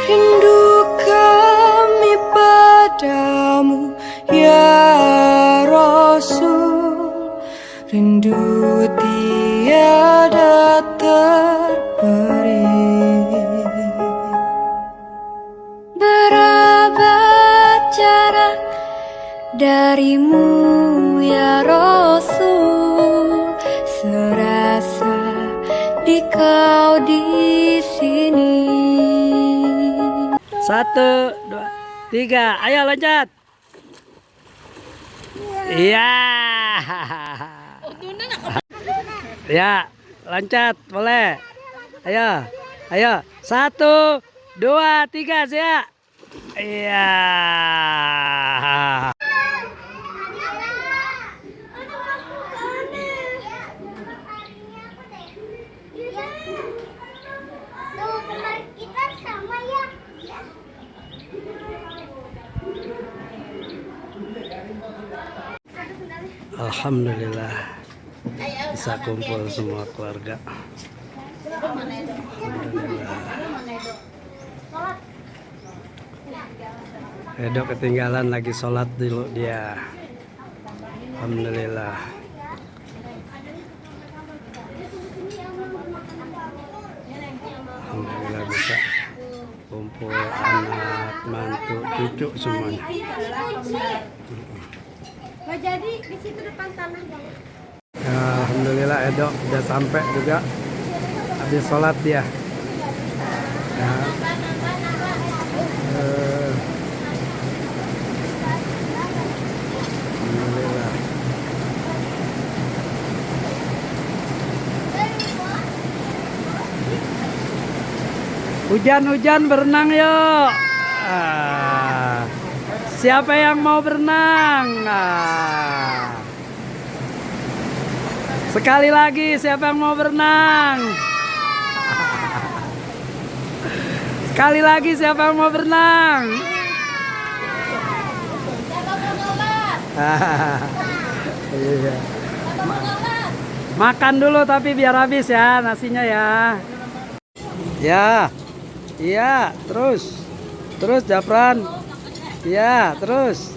rindu kami padamu ya Rasul, rindu tiada terperi. Berapa jarak darimu ya Rasul, serasa di kau di sini. 1, 2, 3, ayo loncat. Iya. Ya, loncat boleh. Ayo, ayo. 1, 2, 3, ya. Iya. Alhamdulillah bisa kumpul semua keluarga. Alhamdulillah. Edo ketinggalan lagi sholat dulu dia. Alhamdulillah. Alhamdulillah bisa kumpul anak, mantu, cucu semuanya. Jadi di situ depan tanah Bang. Ya, alhamdulillah Edo udah sampai juga habis sholat dia. Ya. Alhamdulillah. Hujan-hujan berenang yuk. Siapa yang mau berenang? Sekali lagi, siapa yang mau berenang? Sekali lagi, siapa yang mau berenang? Iya. Makan dulu tapi biar habis ya nasinya ya. Ya, iya, terus Japran. Ya, terus.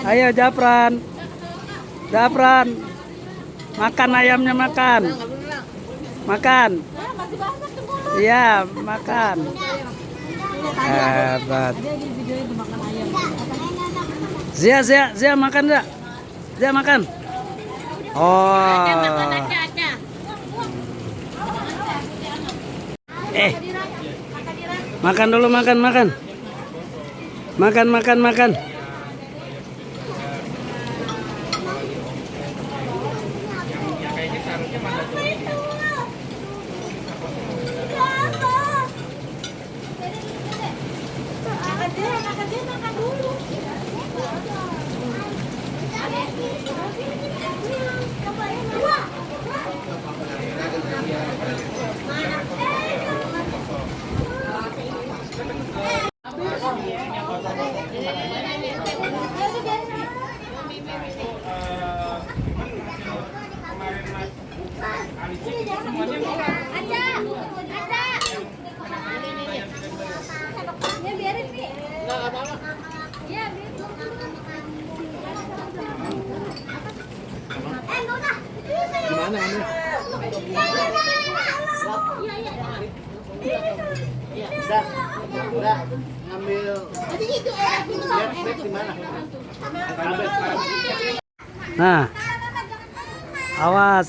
Ayo Japran. Makan ayamnya, makan. Iya, makan. Hebat. Zia makan enggak? Zia makan. Oh. Makan dulu, makan. Gimana ini? Udah ngambil. Gimana? Nah, awas.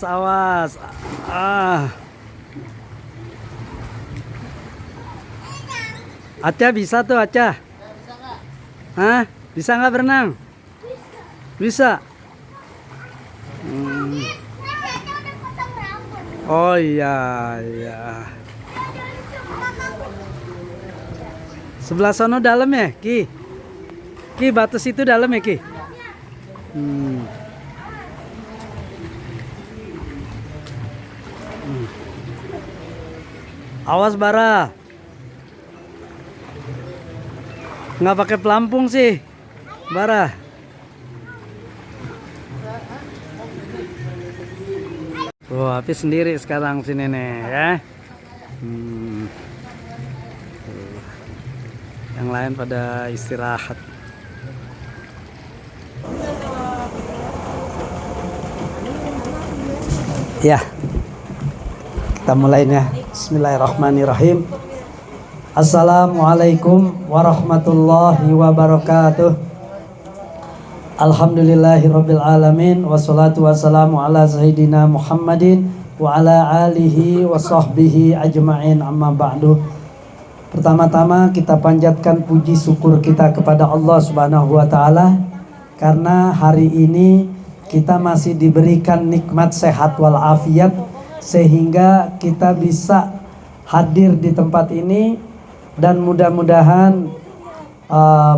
Aca bisa tuh, Aca. Hah? Bisa nggak berenang? Bisa. Oh iya. Sebelah sono dalam ya, Ki? Ki, batas itu dalam ya, Ki? Awas Bara. Nggak pakai pelampung sih, Bara. Wah, Hafiz sendiri sekarang sini nih ya. Tuh. Yang lain pada istirahat. Ya, kita mulainya. Bismillahirrahmanirrahim. Assalamualaikum warahmatullahi wabarakatuh. Alhamdulillahirabbil alamin wassalatu wassalamu ala sayyidina Muhammadin wa ala alihi wa sahbihi ajma'in, amma ba'du. Pertama-tama kita panjatkan puji syukur kita kepada Allah Subhanahu wa taala karena hari ini kita masih diberikan nikmat sehat walafiat sehingga kita bisa hadir di tempat ini, dan mudah-mudahan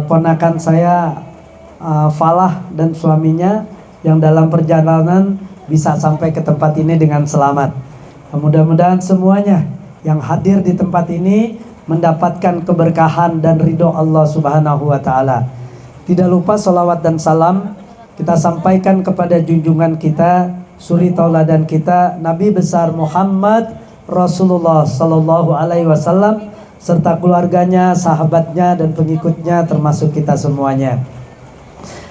ponakan saya Falah dan suaminya yang dalam perjalanan bisa sampai ke tempat ini dengan selamat. Mudah-mudahan semuanya yang hadir di tempat ini mendapatkan keberkahan dan ridho Allah Subhanahu wa taala. Tidak lupa salawat dan salam kita sampaikan kepada junjungan kita, suri tauladan kita, Nabi besar Muhammad Rasulullah Sallallahu Alaihi Wasallam serta keluarganya, sahabatnya dan pengikutnya termasuk kita semuanya.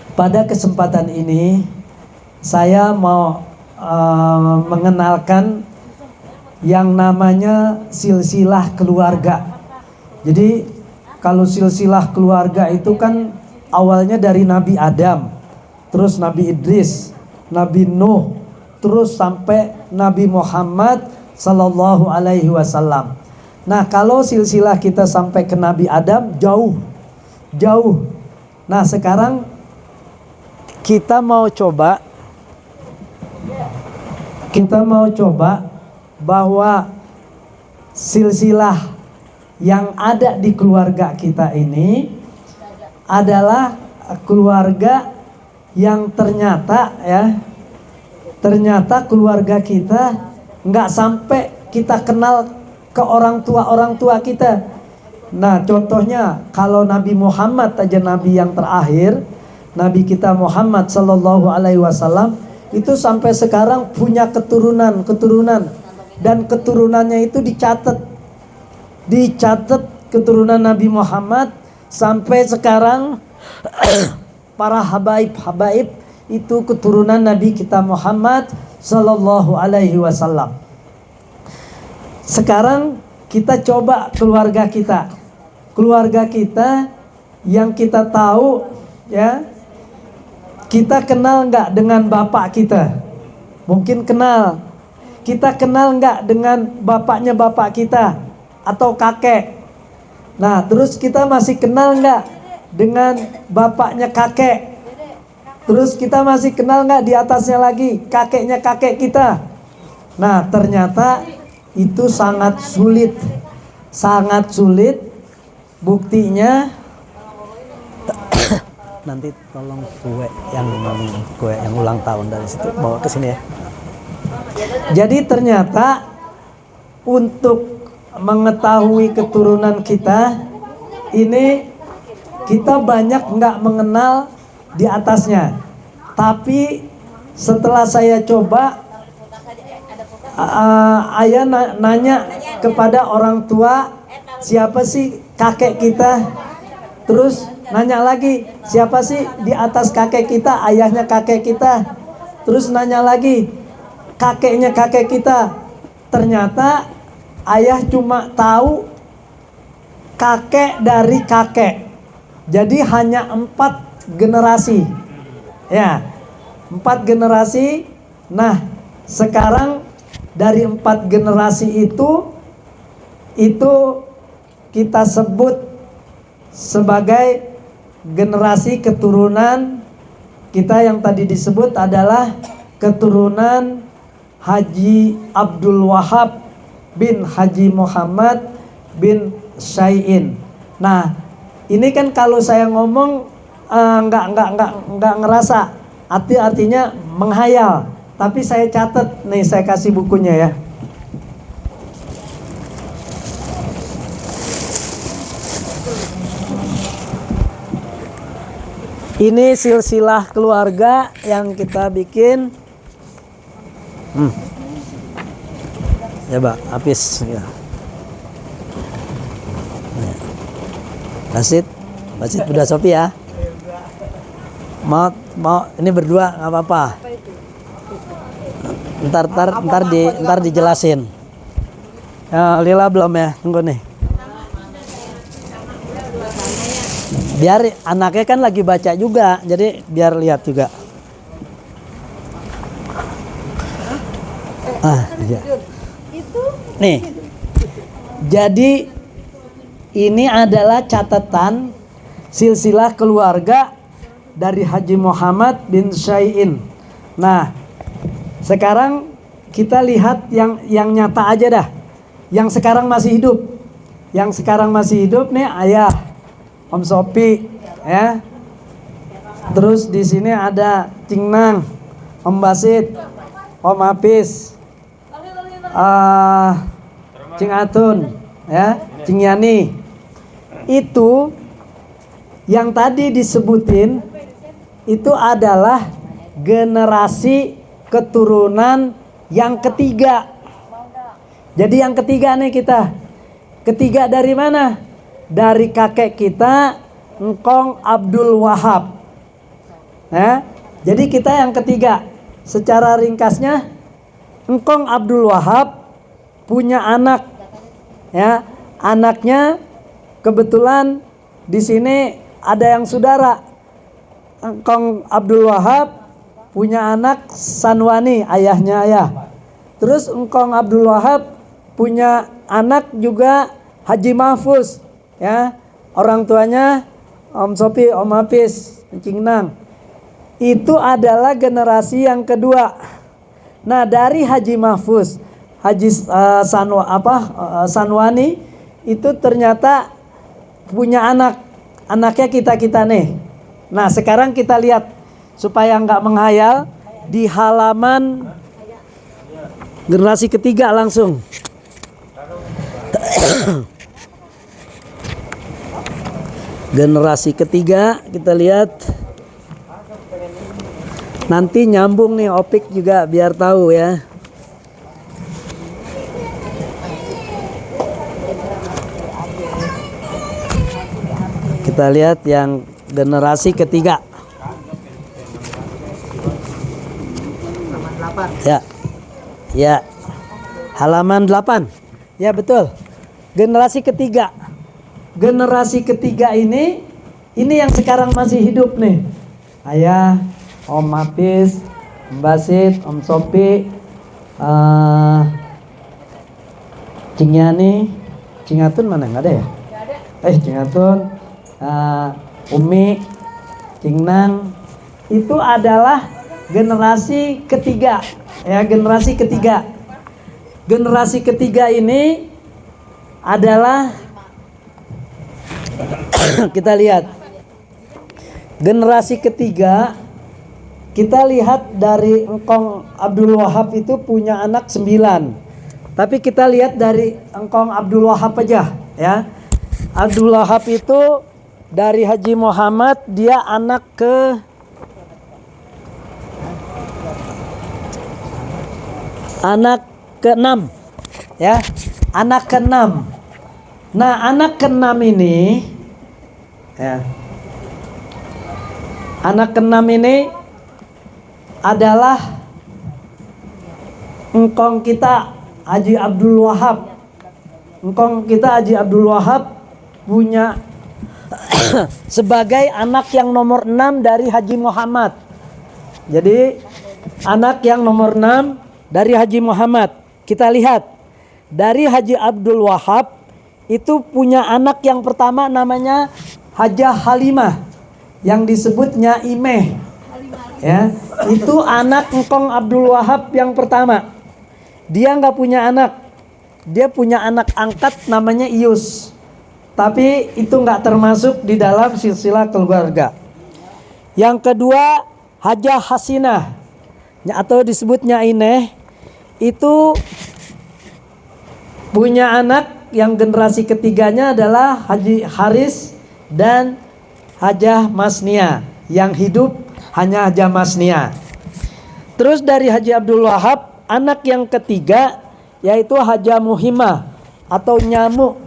Pada kesempatan ini saya mau mengenalkan yang namanya silsilah keluarga. Jadi kalau silsilah keluarga itu kan awalnya dari Nabi Adam, terus Nabi Idris, Nabi Nuh, terus sampai Nabi Muhammad Sallallahu Alaihi Wasallam. Nah, kalau silsilah kita sampai ke Nabi Adam jauh. Nah, sekarang kita mau coba bahwa silsilah yang ada di keluarga kita ini adalah keluarga yang ternyata keluarga kita nggak sampai kita kenal ke orang tua kita. Nah, contohnya kalau Nabi Muhammad aja, Nabi yang terakhir, Nabi kita Muhammad Sallallahu Alaihi Wasallam itu sampai sekarang punya keturunan dan keturunannya itu dicatat keturunan Nabi Muhammad sampai sekarang. Para habaib itu keturunan Nabi kita Muhammad Sallallahu Alaihi Wasallam. Sekarang kita coba keluarga kita yang kita tahu ya. Kita kenal nggak dengan bapak kita? Mungkin kenal. Kita kenal nggak dengan bapaknya bapak kita atau kakek? Nah, terus kita masih kenal nggak dengan bapaknya kakek? Terus kita masih kenal nggak di atasnya lagi kakeknya kakek kita? Nah, ternyata itu sangat sulit. Buktinya nanti tolong kue yang ulang tahun dari situ bawa ke sini ya. Jadi ternyata untuk mengetahui keturunan kita ini, kita banyak nggak mengenal di atasnya. Tapi setelah saya coba, ayah nanya kepada orang tua, siapa sih kakek kita? Terus nanya lagi, siapa sih di atas kakek kita, ayahnya kakek kita? Terus nanya lagi, kakeknya kakek kita. Ternyata ayah cuma tahu kakek dari kakek. Jadi hanya 4 generasi. Ya, 4 generasi. Nah, sekarang dari 4 generasi itu kita sebut sebagai generasi keturunan kita yang tadi disebut adalah keturunan Haji Abdul Wahab bin Haji Muhammad bin Syai'in. Nah, ini kan kalau saya ngomong nggak ngerasa, artinya menghayal. Tapi saya catat nih, saya kasih bukunya ya. Ini silsilah keluarga yang kita bikin. Coba Hafiz ya. Basit udah Sopi ya. Mau ini berdua nggak apa-apa. Ntar dijelasin. Ya, Lila belum ya? Tunggu nih. Biar anaknya kan lagi baca juga, jadi biar lihat juga. Iya. Nih. Jadi ini adalah catatan silsilah keluarga dari Haji Muhammad bin Syai'in. Nah, sekarang kita lihat yang nyata aja dah. Yang sekarang masih hidup. Yang sekarang masih hidup nih ayah Om Sopi ya. Terus di sini ada Cing Nang, Om Basit, Om Hafiz, Cing Atun ya, Cing Yani. Itu yang tadi disebutin itu adalah generasi keturunan yang ketiga. Jadi yang ketiga nih kita. Ketiga dari mana? Dari kakek kita Engkong Abdul Wahab. Nah, jadi kita yang ketiga. Secara ringkasnya Engkong Abdul Wahab punya anak. Ya, anaknya kebetulan di sini ada yang saudara. Engkong Abdul Wahab punya anak Sanwani, ayahnya ayah. Terus Engkong Abdul Wahab punya anak juga Haji Mahfuz, ya. Orang tuanya Om Sopi, Om Hafiz, Cing Nang. Itu adalah generasi yang kedua. Nah, dari Haji Mahfuz, Haji Sanwani itu ternyata punya anak. Anaknya kita nih. Nah, sekarang kita lihat supaya nggak menghayal di halaman generasi ketiga langsung. Generasi ketiga kita lihat. Nanti nyambung nih Opik juga biar tahu ya. Kita lihat yang generasi ketiga. Ya. Ya. Halaman 8. Ya betul. Generasi ketiga. Generasi ketiga ini yang sekarang masih hidup nih. Ayah, Om Hafiz, Om Basit, Om Sopi, Cing Yani, Cing Atun mana? Nggak ada ya? Cing Atun, Umi, Cing Nang. Itu adalah generasi ketiga. Ya, generasi ketiga. Generasi ketiga ini adalah kita lihat generasi ketiga, kita lihat dari Engkong Abdul Wahab itu punya anak 9. Tapi kita lihat dari Engkong Abdul Wahab aja ya. Abdul Wahab itu dari Haji Muhammad, dia anak ke-6 ya. Anak ke-6. Nah, anak ke-6 ini ya. Anak ke-6 ini adalah engkong kita Haji Abdul Wahab. Engkong kita Haji Abdul Wahab punya sebagai anak yang nomor 6 dari Haji Muhammad. Jadi anak yang nomor 6 dari Haji Muhammad. Kita lihat dari Haji Abdul Wahab itu punya anak yang pertama namanya Hajah Halimah yang disebutnya Imeh. Ya, itu anak Engkong Abdul Wahab yang pertama. Dia nggak punya anak. Dia punya anak angkat namanya Ius. Tapi itu nggak termasuk di dalam silsilah keluarga. Yang kedua Hajah Hasinah atau disebutnya Ineh. Itu punya anak yang generasi ketiganya adalah Haji Haris dan Hajah Masnia. Yang hidup hanya Hajah Masnia. Terus dari Haji Abdul Wahab, anak yang ketiga yaitu Haja Muhimah atau nyamuk.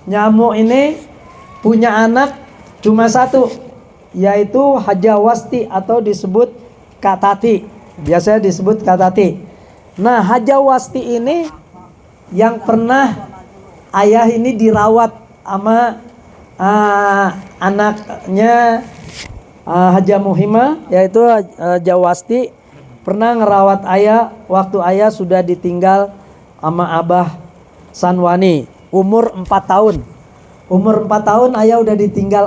Nyamuk ini punya anak cuma satu, yaitu Haja Wasti atau disebut Kak Tati. Biasanya disebut Kak Tati. Nah, Haja Wasti ini yang pernah ayah ini dirawat sama anaknya Haja Muhimah, yaitu Haja Wasti, pernah ngerawat ayah waktu ayah sudah ditinggal sama Abah Sanwani umur 4 tahun. Umur 4 tahun ayah udah ditinggal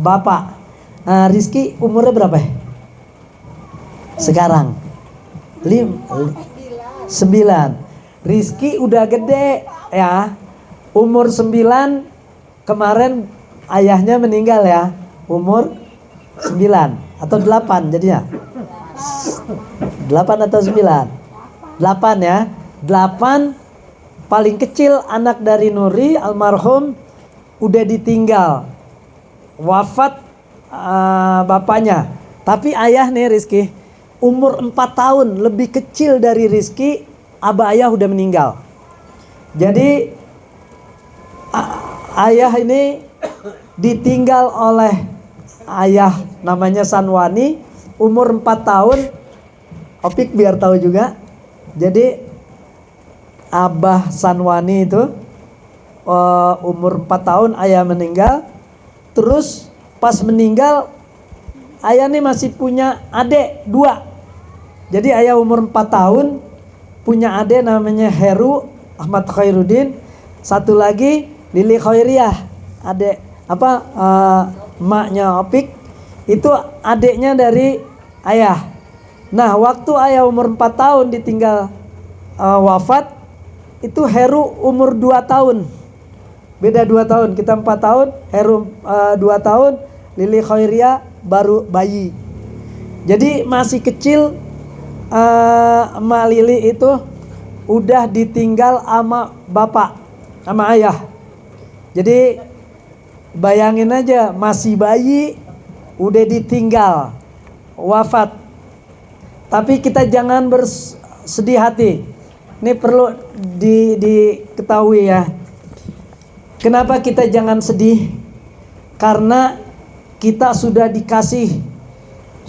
bapak. Rizky umurnya berapa ya? Sekarang 9. Rizky udah gede ya. Umur 9 kemarin ayahnya meninggal ya. Umur 9 atau 8 jadinya. 8 atau 9? 8 ya. 8 paling kecil anak dari Nuri almarhum udah ditinggal. Wafat bapaknya. Tapi ayah nih Rizky umur 4 tahun lebih kecil dari Rizky, abah ayah udah meninggal. Jadi ayah ini ditinggal oleh ayah namanya Sanwani umur 4 tahun. Opik biar tahu juga. Jadi Abah Sanwani itu umur 4 tahun ayah meninggal. Terus pas meninggal ayah nih masih punya adik 2. Jadi ayah umur 4 tahun punya adik namanya Heru Ahmad Khairuddin. Satu lagi Lili Khairiyah, adik emaknya Opik. Itu adiknya dari ayah. Nah, waktu ayah umur 4 tahun ditinggal wafat, itu Heru umur 2 tahun. Beda 2 tahun. Kita 4 tahun, Heru 2 tahun, Lili Khairiyah baru bayi. Jadi masih kecil. Emak Lili itu udah ditinggal sama bapak, sama ayah. Jadi bayangin aja, masih bayi udah ditinggal wafat. Tapi kita jangan bersedih hati. Ini perlu diketahui ya. Kenapa kita jangan sedih? Karena kita sudah dikasih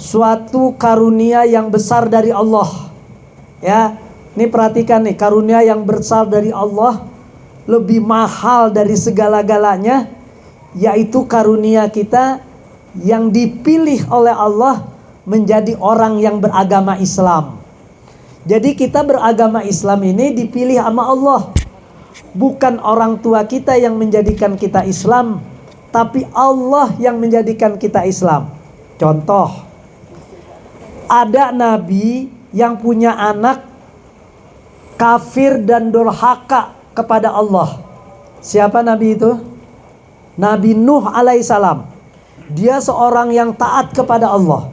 suatu karunia yang besar dari Allah. Ya, ini perhatikan nih, karunia yang besar dari Allah lebih mahal dari segala-galanya, yaitu karunia kita yang dipilih oleh Allah menjadi orang yang beragama Islam. Jadi kita beragama Islam ini dipilih sama Allah. Bukan orang tua kita yang menjadikan kita Islam, tapi Allah yang menjadikan kita Islam. Contoh, ada nabi yang punya anak kafir dan durhaka kepada Allah. Siapa nabi itu? Nabi Nuh alaihissalam. Dia seorang yang taat kepada Allah.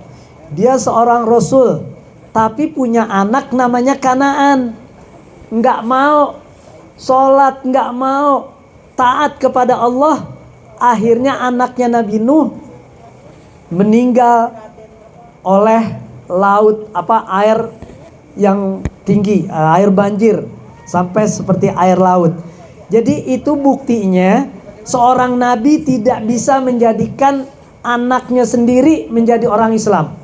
Dia seorang rasul, tapi punya anak namanya Kanaan. Enggak mau sholat, enggak mau taat kepada Allah. Akhirnya anaknya Nabi Nuh meninggal oleh laut air yang tinggi, air banjir sampai seperti air laut. Jadi itu buktinya seorang nabi tidak bisa menjadikan anaknya sendiri menjadi orang Islam.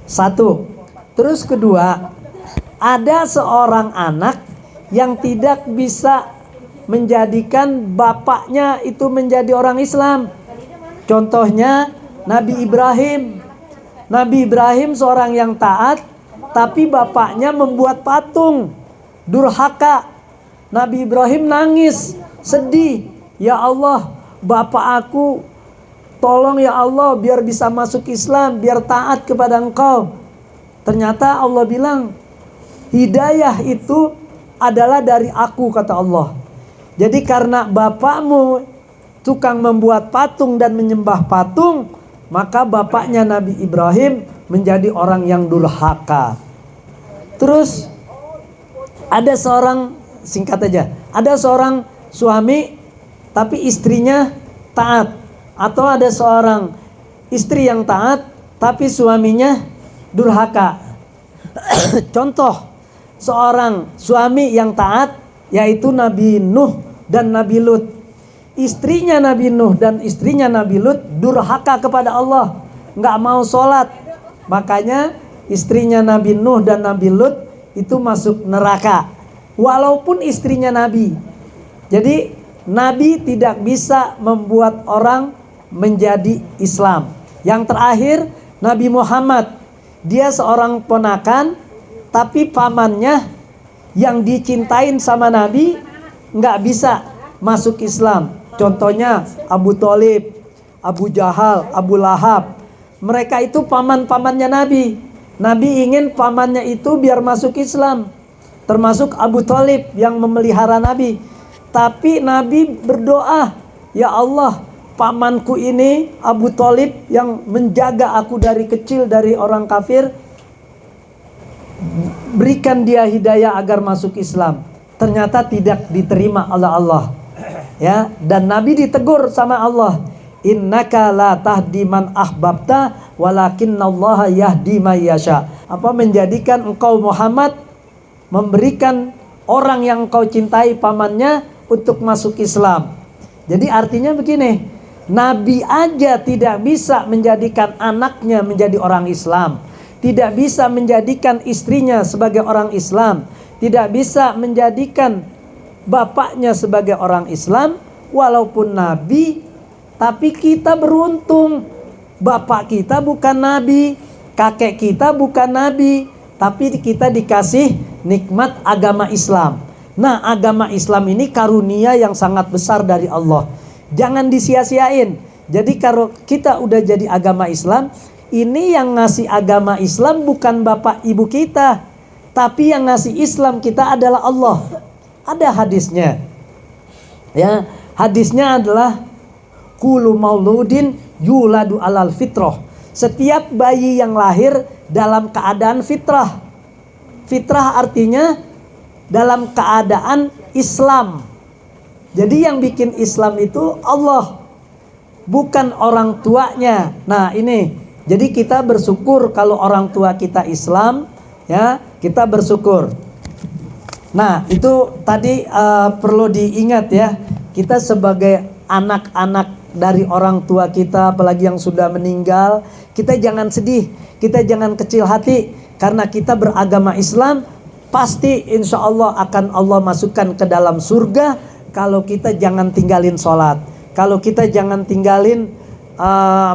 Satu. Terus kedua, ada seorang anak yang tidak bisa menjadikan bapaknya itu menjadi orang Islam. Contohnya Nabi Ibrahim. Nabi Ibrahim seorang yang taat, tapi bapaknya membuat patung, durhaka. Nabi Ibrahim nangis, sedih. Ya Allah, bapak aku, tolong ya Allah biar bisa masuk Islam, biar taat kepada Engkau. Ternyata Allah bilang, hidayah itu adalah dari aku, kata Allah. Jadi karena bapakmu tukang membuat patung dan menyembah patung, maka bapaknya Nabi Ibrahim menjadi orang yang durhaka. Terus ada seorang, singkat aja, ada seorang suami tapi istrinya taat. Atau ada seorang istri yang taat tapi suaminya durhaka. Contoh, seorang suami yang taat, yaitu Nabi Nuh dan Nabi Lut. Istrinya Nabi Nuh dan istrinya Nabi Lut durhaka kepada Allah, nggak mau sholat. Makanya istrinya Nabi Nuh dan Nabi Lut itu masuk neraka, walaupun istrinya Nabi. Jadi Nabi tidak bisa membuat orang menjadi Islam. Yang terakhir Nabi Muhammad, dia seorang ponakan, tapi pamannya yang dicintain sama Nabi nggak bisa masuk Islam. Contohnya Abu Thalib, Abu Jahal, Abu Lahab. Mereka itu paman-pamannya Nabi. Nabi ingin pamannya itu biar masuk Islam, termasuk Abu Thalib yang memelihara Nabi. Tapi Nabi berdoa, ya Allah, pamanku ini Abu Thalib yang menjaga aku dari kecil dari orang kafir, berikan dia hidayah agar masuk Islam. Ternyata tidak diterima oleh Allah. Ya, dan Nabi ditegur sama Allah, innaka la tahdi man ahbabta walakinnallaha yahdi may yasha. Apa menjadikan engkau Muhammad memberikan orang yang engkau cintai pamannya untuk masuk Islam. Jadi artinya begini, Nabi aja tidak bisa menjadikan anaknya menjadi orang Islam, tidak bisa menjadikan istrinya sebagai orang Islam, tidak bisa menjadikan bapaknya sebagai orang Islam, walaupun Nabi. Tapi kita beruntung, bapak kita bukan Nabi, kakek kita bukan Nabi, tapi kita dikasih nikmat agama Islam. Nah, agama Islam ini karunia yang sangat besar dari Allah. Jangan disia-siain. Jadi kalau kita udah jadi agama Islam, ini yang ngasih agama Islam bukan bapak ibu kita, tapi yang ngasih Islam kita adalah Allah. Ada hadisnya. Ya, hadisnya adalah kullu mauludin yuladu alal fitrah. Setiap bayi yang lahir dalam keadaan fitrah. Fitrah artinya dalam keadaan Islam. Jadi yang bikin Islam itu Allah, bukan orang tuanya. Nah ini, jadi kita bersyukur kalau orang tua kita Islam, ya kita bersyukur. Nah itu tadi perlu diingat ya, kita sebagai anak-anak dari orang tua kita, apalagi yang sudah meninggal, kita jangan sedih, kita jangan kecil hati, karena kita beragama Islam. Pasti insya Allah akan Allah masukkan ke dalam surga kalau kita jangan tinggalin sholat, kalau kita jangan tinggalin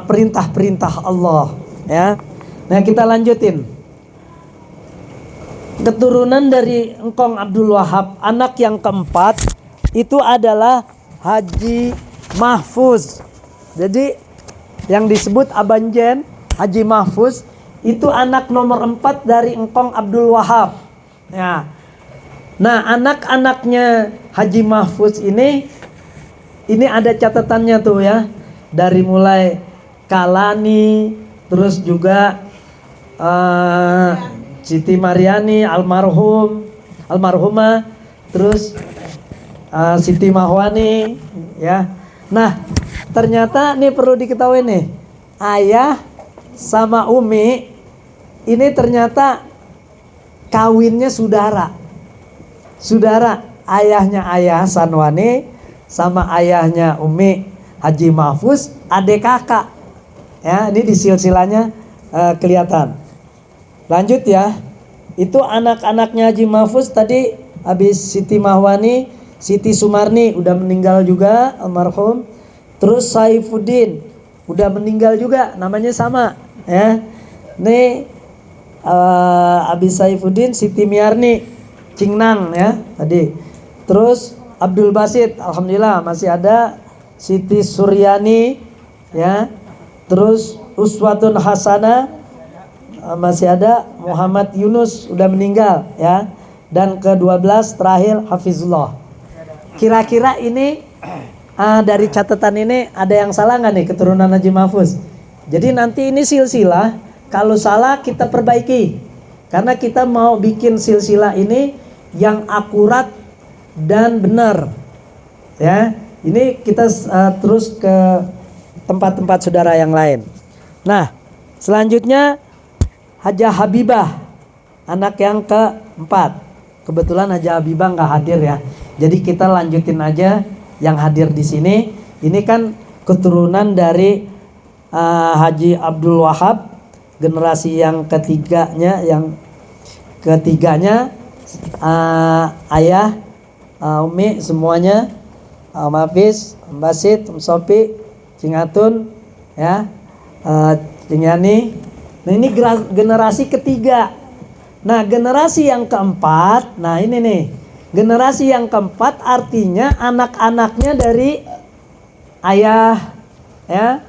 perintah-perintah Allah. Ya, nah kita lanjutin. Keturunan dari Engkong Abdul Wahab, anak yang keempat itu adalah Haji Mahfuz. Jadi yang disebut Abanjen, Haji Mahfuz itu anak nomor 4 dari Engkong Abdul Wahab. Ya. Nah, anak-anaknya Haji Mahfuz ini ada catatannya tuh ya. Dari mulai Kalani, terus juga Siti Maryani almarhumah, terus Siti Mahwani ya. Nah, ternyata nih perlu diketahui nih, ayah sama Umi ini ternyata kawinnya saudara. Ayahnya Ayah Sanwani sama ayahnya Umi Haji Mahfuz adik kakak. Ya, ini di silsilahnya kelihatan. Lanjut ya. Itu anak-anaknya Haji Mahfuz tadi habis Siti Mahwani, Siti Sumarni udah meninggal juga almarhum. Terus Saifuddin udah meninggal juga, namanya sama ya. Nih Abi Saifuddin, Siti Miarni, Cingnang ya tadi. Terus Abdul Basit, alhamdulillah masih ada. Siti Suryani ya. Terus Uswatun Hasanah masih ada. Muhammad Yunus udah meninggal ya. Dan ke-12 terakhir Hafizullah. Kira-kira ini dari catatan ini ada yang salah nggak nih keturunan Haji Mahfuz? Jadi nanti ini silsilah. Kalau salah kita perbaiki, karena kita mau bikin silsilah ini yang akurat dan benar. Ya, ini kita terus ke tempat-tempat saudara yang lain. Nah, selanjutnya Hajah Habibah, anak yang keempat. Kebetulan Haji Habibah nggak hadir ya. Jadi kita lanjutin aja yang hadir di sini. Ini kan keturunan dari Haji Abdul Wahab, generasi yang ketiganya, ayah, Umi semuanya, Om Hafiz, Om Basit, Om Sopi, Cing Atun, ya, Cing Yani. Nah ini generasi ketiga. Nah generasi yang keempat, nah ini nih, generasi yang keempat artinya anak-anaknya dari ayah, ya.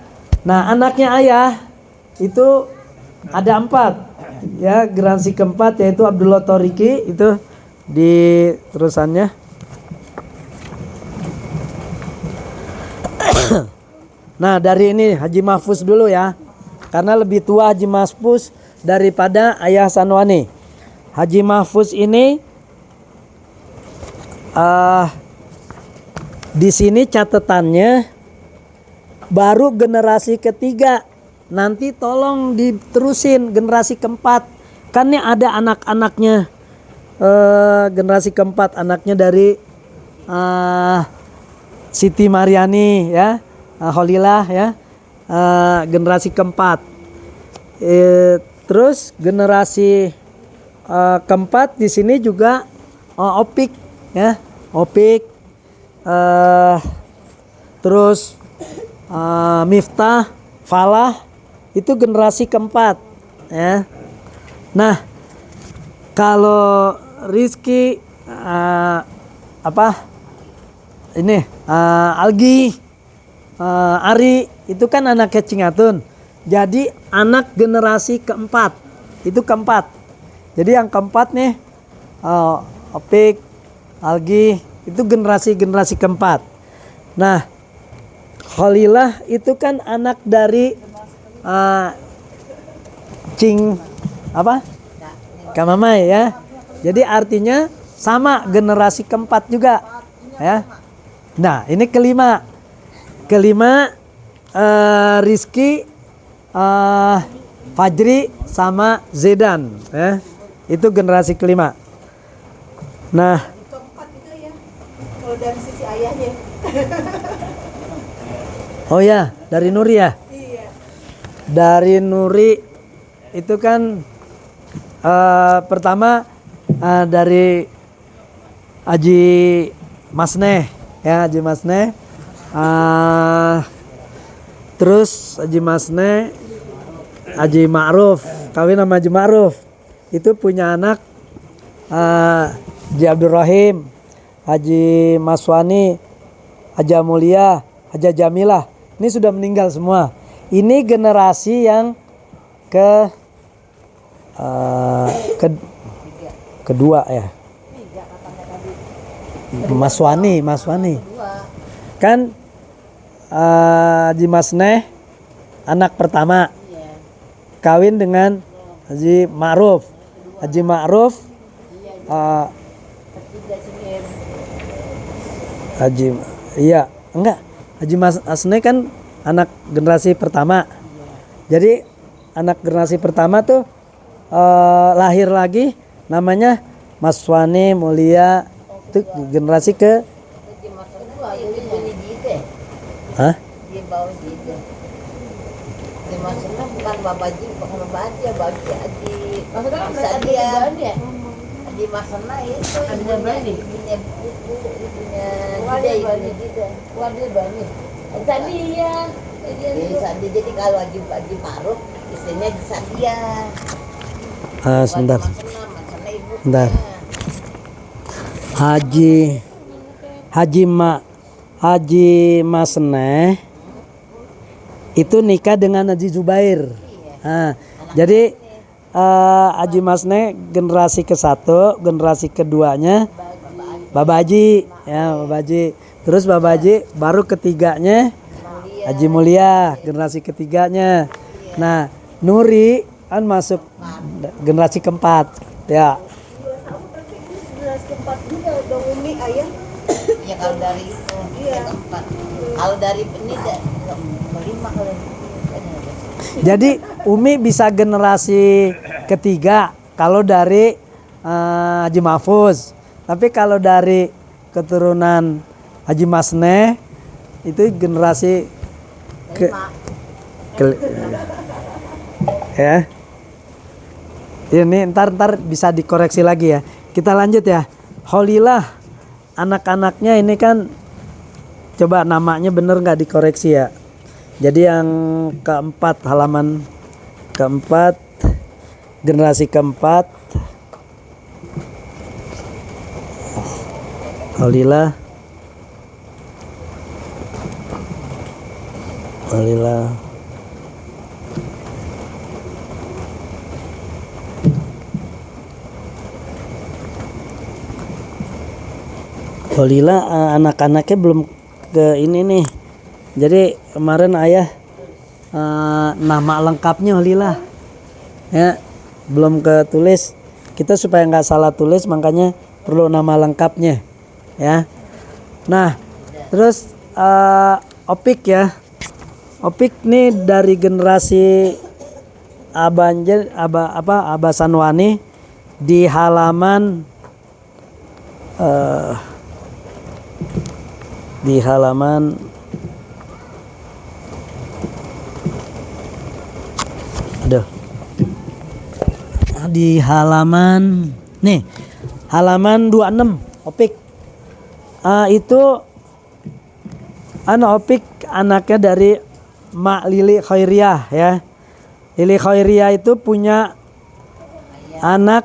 Nah anaknya ayah itu ada 4, ya. Generasi keempat yaitu Abdullah Toriki, itu di terusannya. Nah dari ini Haji Mahfuz dulu ya, karena lebih tua Haji Mahfuz daripada ayah Sanwani. Haji Mahfuz ini di sini catatannya baru generasi ketiga. Nanti tolong diterusin generasi keempat. Kan ini ada anak-anaknya. Generasi keempat anaknya dari Siti Mariani ya, Kholilah ya, generasi keempat. Terus generasi keempat di sini juga Opik ya, Opik. Terus Miftah, Falah itu generasi keempat ya. Nah kalau Rizky ini Algi, Ari itu kan anaknya Cingatun. Jadi anak generasi keempat, itu keempat. Jadi yang keempat nih Opik, Algi itu generasi keempat. Nah Kholilah itu kan anak dari Cing Kamamai ya. Jadi artinya sama generasi keempat juga ya. Nah ini kelima Rizky, Fajri sama Zedan ya. Itu generasi kelima. Nah Keempat juga ya, kalau dari sisi ayahnya. oh ya dari Nuri ya. Iya. Dari Nuri itu kan pertama dari Haji Masneh ya, Haji Masneh. Terus Haji Masneh, Haji Ma'ruf, kawin sama Haji Ma'ruf. Itu punya anak Haji Abdul Rahim, Haji Maswani, Haji Mulia, Haji Jamilah. Ini sudah meninggal semua. Ini generasi yang kedua ya. Maswani. Kan Haji Masneh anak pertama. Kawin dengan Haji Ma'ruf. Haji Ma'ruf Haji Masneh kan anak generasi pertama. Jadi anak generasi pertama tuh lahir lagi namanya Maswani Mulia, itu generasi ke Hah? Dia bawa dia. Dia maksudnya bukan babaji, bukan babaji, babaji Adi. Maksudnya kan Bisa mereka dia. berduaan ya? Adi maksudnya itu Adinya Bani? ibunya buku, ibunya Wadah dia, Bani. ibunya dia. Wadah Bani. Sadia. Jadi kalau Haji Ma'ruf istrinya di Sadia. Sebentar. Maksudnya ibunya. Bentar. Haji Masneh itu nikah dengan Haji Zubair. Jadi Haji Masneh generasi ke-1, generasi keduanya Babaji ya, Babaji. Terus Babaji baru ketiganya Haji Mulia, generasi ketiganya. Nah, Nuri kan masuk generasi keempat ya. Generasi keempat juga dong Umi ayah. Ya kalau dari itu yang keempat. Kalau dari ini kelima kalau. Jadi Umi bisa generasi ketiga kalau dari Haji Mahfuz. Tapi kalau dari keturunan Haji Masneh itu generasi ya. Ini ntar bisa dikoreksi lagi ya. Kita lanjut ya. Kholilah anak-anaknya ini kan coba namanya bener nggak dikoreksi ya. Jadi yang keempat, halaman keempat, generasi keempat, Kholilah anak-anaknya belum ke ini nih. Jadi kemarin ayah nama lengkapnya Kholilah ya belum ketulis. Kita supaya nggak salah tulis makanya perlu nama lengkapnya ya. Nah terus Opik ya. Opik nih dari generasi Abah Sanwani di halaman di halaman nih halaman 26 Opik itu Opik anaknya dari Mak Lili Khairiyah ya. Lili Khairiyah itu punya anak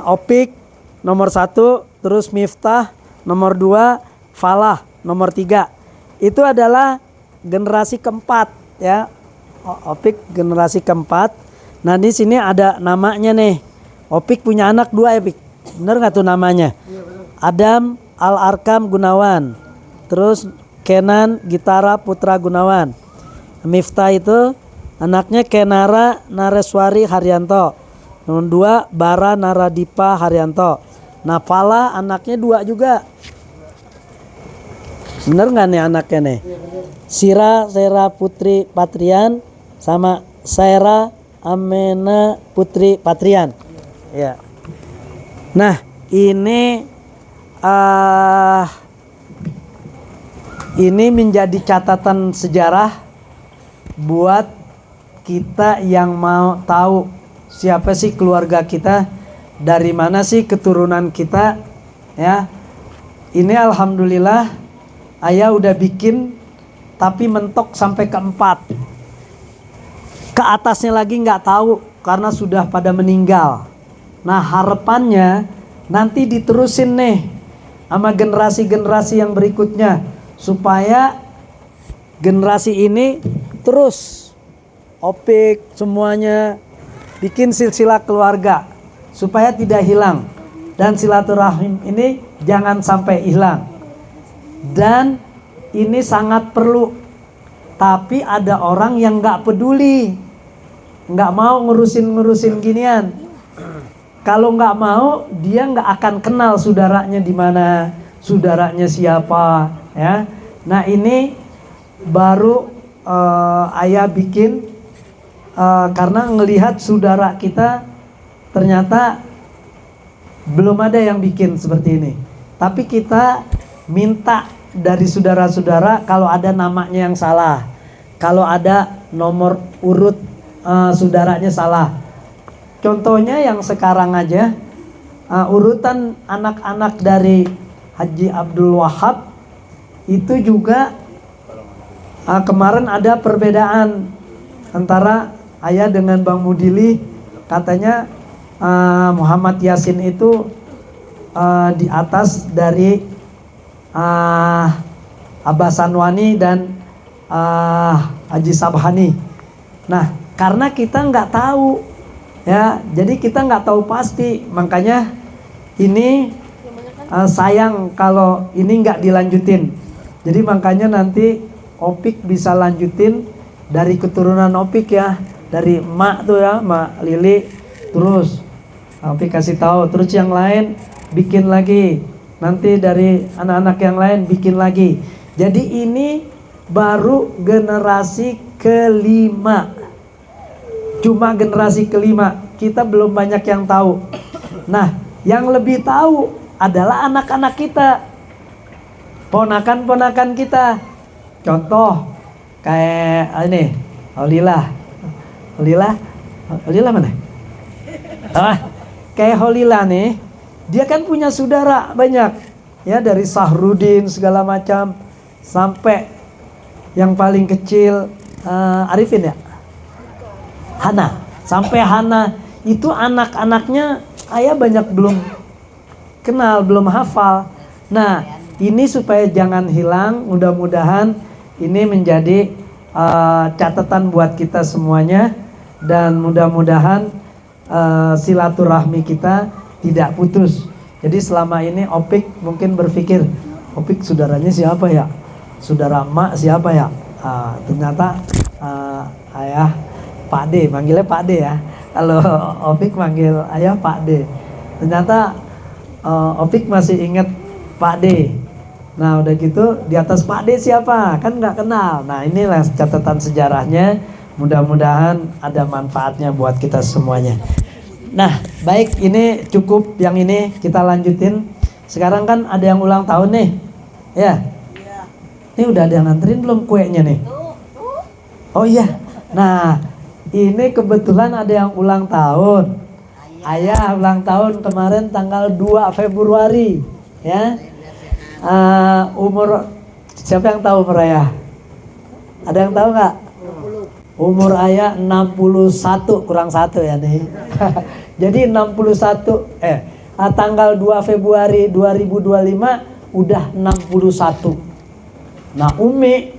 Opik nomor 1, terus Miftah nomor 2, Falah nomor 3. Itu adalah generasi keempat ya. Opik generasi keempat. Nah di sini ada namanya nih. Opik punya anak 2 ya Pik. Bener nggak tuh namanya? Adam Al-Arkam Gunawan. Terus Kenan Gitara Putra Gunawan. Miftah itu anaknya Kenara Nareswari Haryanto. Nomor 2 Bara Naradipa Haryanto. Nah Falah anaknya 2 juga. Bener nggak nih anaknya nih? Sira Putri Patrian sama Sera Amena Putri Patrian. Ya. Nah ini menjadi catatan sejarah buat kita yang mau tahu siapa sih keluarga kita, dari mana sih keturunan kita ya. Ini alhamdulillah ayah udah bikin tapi mentok sampai ke 4. Ke atasnya lagi nggak tahu karena sudah pada meninggal. Nah harapannya nanti diterusin nih sama generasi-generasi yang berikutnya supaya generasi ini terus Opik semuanya bikin silsilah keluarga supaya tidak hilang, dan silaturahim ini jangan sampai hilang. Dan ini sangat perlu, tapi ada orang yang nggak peduli, nggak mau ngurusin ginian. Kalau nggak mau, dia nggak akan kenal saudaranya di mana, saudaranya siapa, ya. Nah ini baru ayah bikin karena ngelihat saudara kita ternyata belum ada yang bikin seperti ini. Tapi kita minta dari saudara-saudara kalau ada namanya yang salah, kalau ada nomor urut saudaranya salah. Contohnya yang sekarang aja urutan anak-anak dari Haji Abdul Wahab itu juga kemarin ada perbedaan antara ayah dengan Bang Mudili. Katanya Muhammad Yasin itu di atas dari Abah Sanwani dan Haji Sabhani. Nah karena kita nggak tahu ya, jadi kita nggak tahu pasti, makanya ini sayang kalau ini nggak dilanjutin. Jadi makanya nanti Opik bisa lanjutin dari keturunan Opik ya, dari emak tuh ya, Mak Lili, terus Opik kasih tahu, terus yang lain bikin lagi, nanti dari anak-anak yang lain bikin lagi. Jadi ini baru generasi kelima, cuma generasi kelima, kita belum banyak yang tahu. Nah, yang lebih tahu adalah anak-anak kita, ponakan-ponakan kita. Contoh kayak ini, Holila mana? Kayak Holila nih, dia kan punya saudara banyak, ya, dari Sahrudin segala macam sampai yang paling kecil Arifin ya, Hana, sampai Hana itu anak-anaknya ayah banyak belum kenal, belum hafal. Nah, ini supaya jangan hilang, mudah-mudahan ini menjadi catatan buat kita semuanya, dan mudah-mudahan silaturahmi kita tidak putus. Jadi selama ini Opik mungkin berpikir, Opik saudaranya siapa ya? Saudara emak siapa ya? Ternyata ayah Pak D, manggilnya Pak D ya. Kalau Opik manggil ayah Pak D. Ternyata Opik masih ingat Pak D. Nah udah gitu di atas Pak D siapa? Kan nggak kenal. Nah inilah catatan sejarahnya. Mudah-mudahan ada manfaatnya buat kita semuanya. Nah baik, ini cukup yang ini, kita lanjutin. Sekarang kan ada yang ulang tahun nih. Ya. Ini udah ada yang nganterin belum kuenya nih? Oh iya. Nah ini kebetulan ada yang ulang tahun. Ayah ulang tahun kemarin tanggal 2 Februari. Ya. Umur, siapa yang tahu umur ayah? Ada yang tahu nggak? Umur ayah 61 kurang 1 ya nih. Jadi 61 tanggal 2 Februari 2025 udah 61. Nah Umi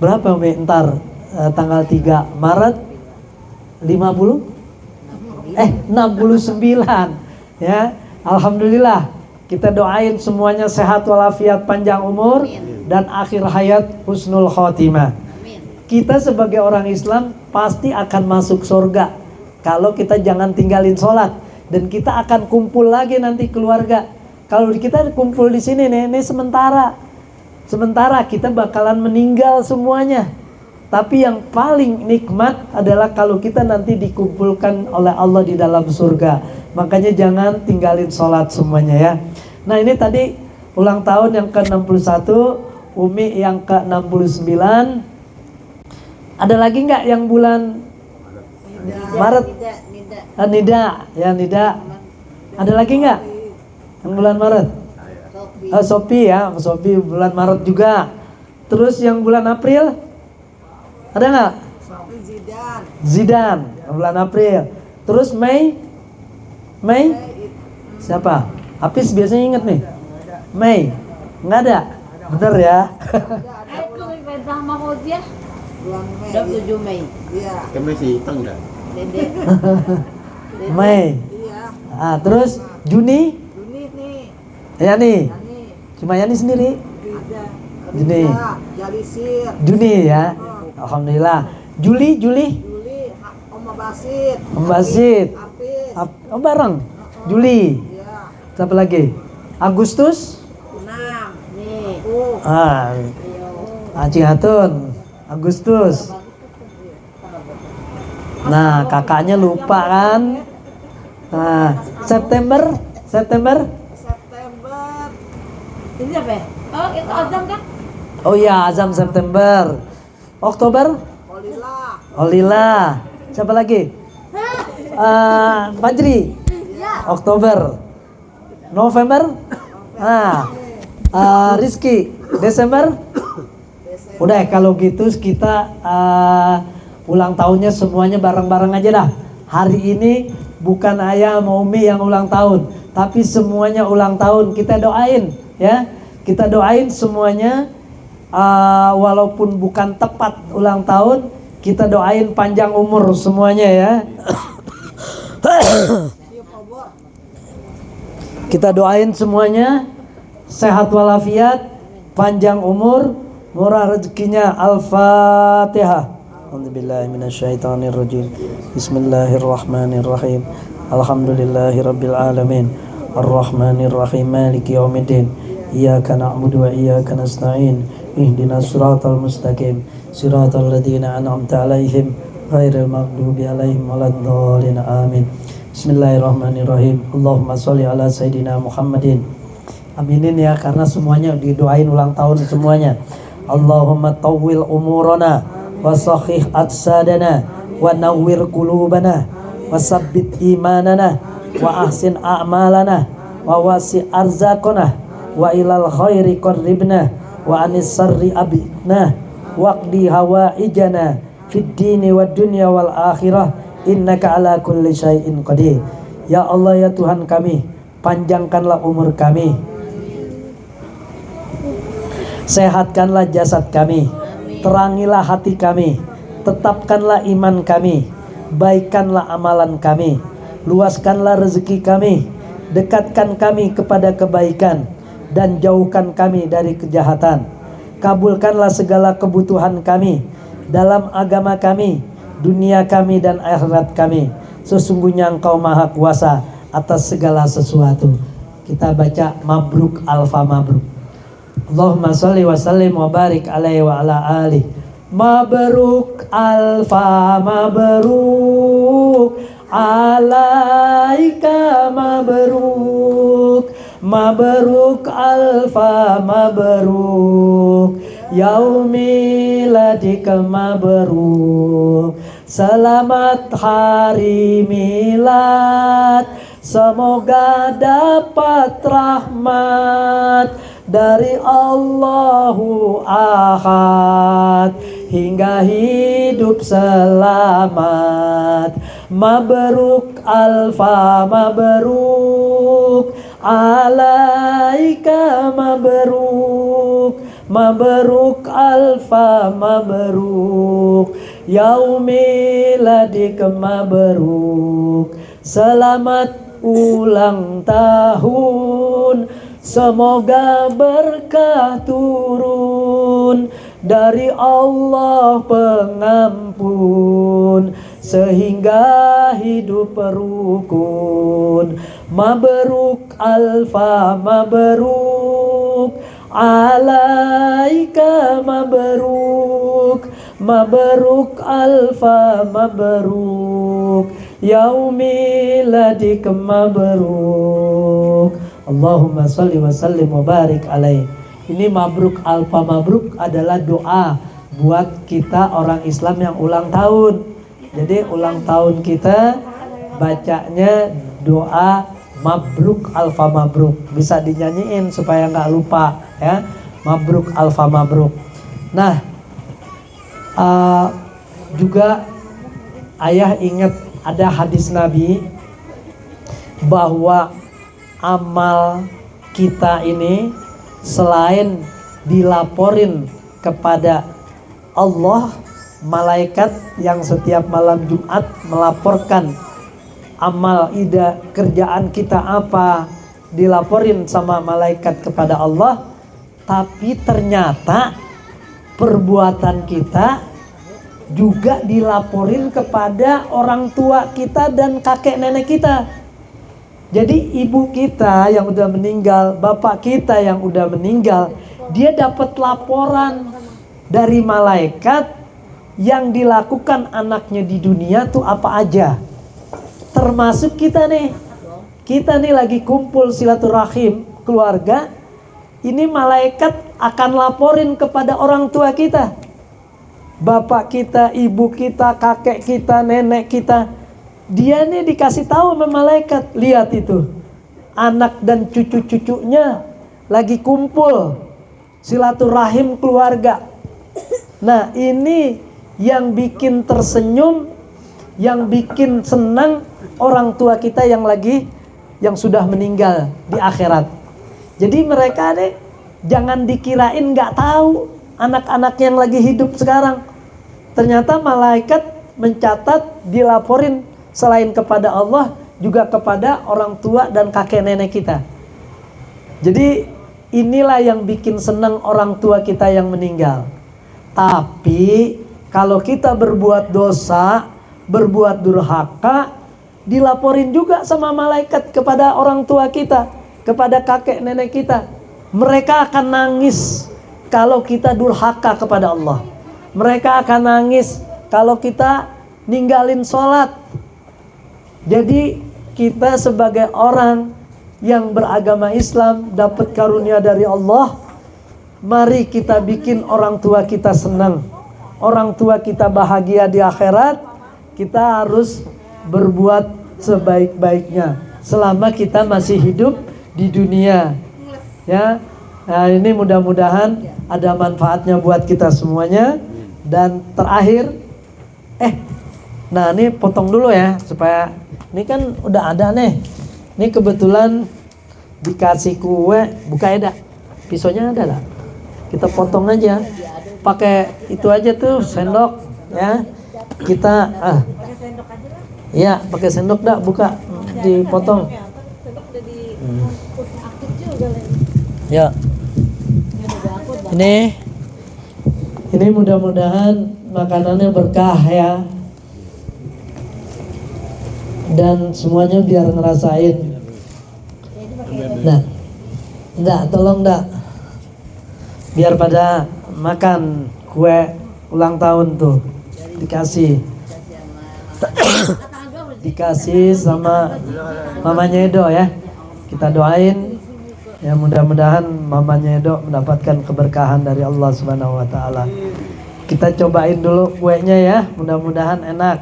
berapa Umi? Ntar tanggal 3 Maret 69 ya. Alhamdulillah, kita doain semuanya sehat walafiat, panjang umur dan akhir hayat husnul khotimah. Kita sebagai orang Islam pasti akan masuk surga kalau kita jangan tinggalin sholat, dan kita akan kumpul lagi nanti keluarga. Kalau kita kumpul di sini nih, ini sementara kita bakalan meninggal semuanya. Tapi yang paling nikmat adalah kalau kita nanti dikumpulkan oleh Allah di dalam surga. Makanya jangan tinggalin sholat semuanya ya. Nah ini tadi ulang tahun yang ke-61, Umi yang ke-69. Ada lagi nggak yang bulan Maret? Nida, ya Nida. Ada lagi nggak yang bulan Maret? Sopi ya, Sopi bulan Maret juga. Terus yang bulan April ada nggak? Zidan bulan April. Terus Mei siapa? Hafiz biasanya inget nih. Mei nggak ada, bener ya? Udah 7 Mei. Iya. Kan masih hitam dah. Dede. Mei. Terus Juni? Juni nih. Ya nih. Yani. Cuma Yani sendiri. Riza. Juni. Jalisir. Juni ya. Alhamdulillah. Juli. Juli. Om Basit. Om Basit. Apis. Oh bareng. Juli. Iya. Siapa lagi? Agustus. 6. Nih. Oh. Acing Hatun. Agustus. Nah, kakaknya lupa kan? Nah, September. September. Ini apa ya? Oh, itu Azam kan? Oh iya, Azam September. Oktober? Olila. Siapa lagi? Fajri. Oktober. November? Rizky. Desember? Udah kalau gitu kita ulang tahunnya semuanya bareng-bareng aja dah. Hari ini bukan ayah sama Umi yang ulang tahun, tapi semuanya ulang tahun. Kita doain ya. Kita doain semuanya, walaupun bukan tepat ulang tahun, kita doain panjang umur semuanya ya. Kita doain semuanya sehat walafiat, panjang umur, murah rezekinya. Al-Fatihah. A'udzubillahi minasyaitonirrajim. Bismillahirrahmanirrahim. Alhamdulillahirabbil alamin. Arrahmanirrahim. Maliki yaumiddin. Iyyaka na'budu wa iyyaka nasta'in. Ihdinas siratal mustaqim. Siratal ladzina an'amta 'alaihim ghairil maghdubi 'alaihim waladdallin. Amin. Bismillahirrahmanirrahim. Allahumma sholli ala Sayyidina Muhammadin. Aminin ya, karena semuanya didoain ulang tahun semuanya. Allahumma tawwil umurana wa sahih ajsadana wa nawwir qulubana wa sabbit imanana wa ahsin a'malana wa wasi arzaqana wa ilal khairi qarribna wa anis sarri abidna waqdi hawaijana fid dini wad dunya wal akhirah innaka ala kulli syai'in qadir. Ya Allah, ya Tuhan kami, panjangkanlah umur kami, sehatkanlah jasad kami, terangilah hati kami, tetapkanlah iman kami, baikkanlah amalan kami, luaskanlah rezeki kami, dekatkan kami kepada kebaikan, dan jauhkan kami dari kejahatan. Kabulkanlah segala kebutuhan kami dalam agama kami, dunia kami, dan akhirat kami. Sesungguhnya Engkau maha kuasa atas segala sesuatu. Kita baca mabruk alfa mabruk. Allahumma sholli wa sallim wa barik alaihi wa ala alihi. Mabruk alfa mabruk alaika mabruk. Mabruk alfa mabruk yaumi ladika mabruk. Selamat hari milad, semoga dapat rahmat dari Allahu Ahad hingga hidup selamat. Mabruk alfa mabruk alaika mabruk. Mabruk alfa mabruk yaumi ladika mabruk. Selamat ulang tahun, semoga berkah turun dari Allah pengampun sehingga hidup rukun. Mabruk alfa mabruk alaika mabruk. Mabruk alfa mabruk yaumi ladik mabruk. Allahumma sholli wa sallim wa barik alaih. Ini mabruk alfa mabruk adalah doa buat kita orang Islam yang ulang tahun. Jadi ulang tahun kita bacanya doa mabruk alfa mabruk. Bisa dinyanyiin supaya nggak lupa ya. Mabruk alfa mabruk. Nah, juga ayah ingat ada hadis Nabi bahwa amal kita ini selain dilaporin kepada Allah, malaikat yang setiap malam Jumat melaporkan amal kerjaan kita apa, dilaporin sama malaikat kepada Allah. Tapi ternyata perbuatan kita juga dilaporin kepada orang tua kita dan kakek nenek kita. Jadi ibu kita yang udah meninggal, bapak kita yang udah meninggal, dia dapat laporan dari malaikat yang dilakukan anaknya di dunia tuh apa aja. Termasuk kita nih. Kita nih lagi kumpul silaturahim keluarga. Ini malaikat akan laporin kepada orang tua kita. Bapak kita, ibu kita, kakek kita, nenek kita. Dia nih dikasih tahu sama malaikat. Lihat itu. Anak dan cucu-cucunya lagi kumpul silaturahim keluarga. Nah, ini yang bikin tersenyum, yang bikin senang orang tua kita yang sudah meninggal di akhirat. Jadi mereka nih jangan dikirain nggak tahu anak-anak yang lagi hidup sekarang. Ternyata malaikat mencatat, dilaporin selain kepada Allah juga kepada orang tua dan kakek nenek kita. Jadi inilah yang bikin senang orang tua kita yang meninggal. Tapi kalau kita berbuat dosa, berbuat durhaka, dilaporin juga sama malaikat kepada orang tua kita, kepada kakek nenek kita. Mereka akan nangis kalau kita durhaka kepada Allah. Mereka akan nangis kalau kita ninggalin sholat. Jadi kita sebagai orang yang beragama Islam dapat karunia dari Allah, mari kita bikin orang tua kita senang, orang tua kita bahagia di akhirat. Kita harus berbuat sebaik-baiknya selama kita masih hidup di dunia, ya. Nah, ini mudah-mudahan ada manfaatnya buat kita semuanya. Dan terakhir, nah ini potong dulu ya, supaya ini kan udah ada nih. Ini kebetulan dikasih kue, buka ya dak, pisaunya ada lah. Kita potong aja, pakai itu aja tuh sendok, ya. Kita ya pakai sendok dak, buka, dipotong. Ya. Ini mudah-mudahan makanannya berkah ya. Dan semuanya biar ngerasain. Nah, enggak, tolong enggak. Biar pada makan kue ulang tahun tuh. Dikasih sama mamanya Edo ya. Kita doain ya, mudah-mudahan mamanya Edo mendapatkan keberkahan dari Allah Subhanahu wa taala. Kita cobain dulu kuenya ya, mudah-mudahan enak.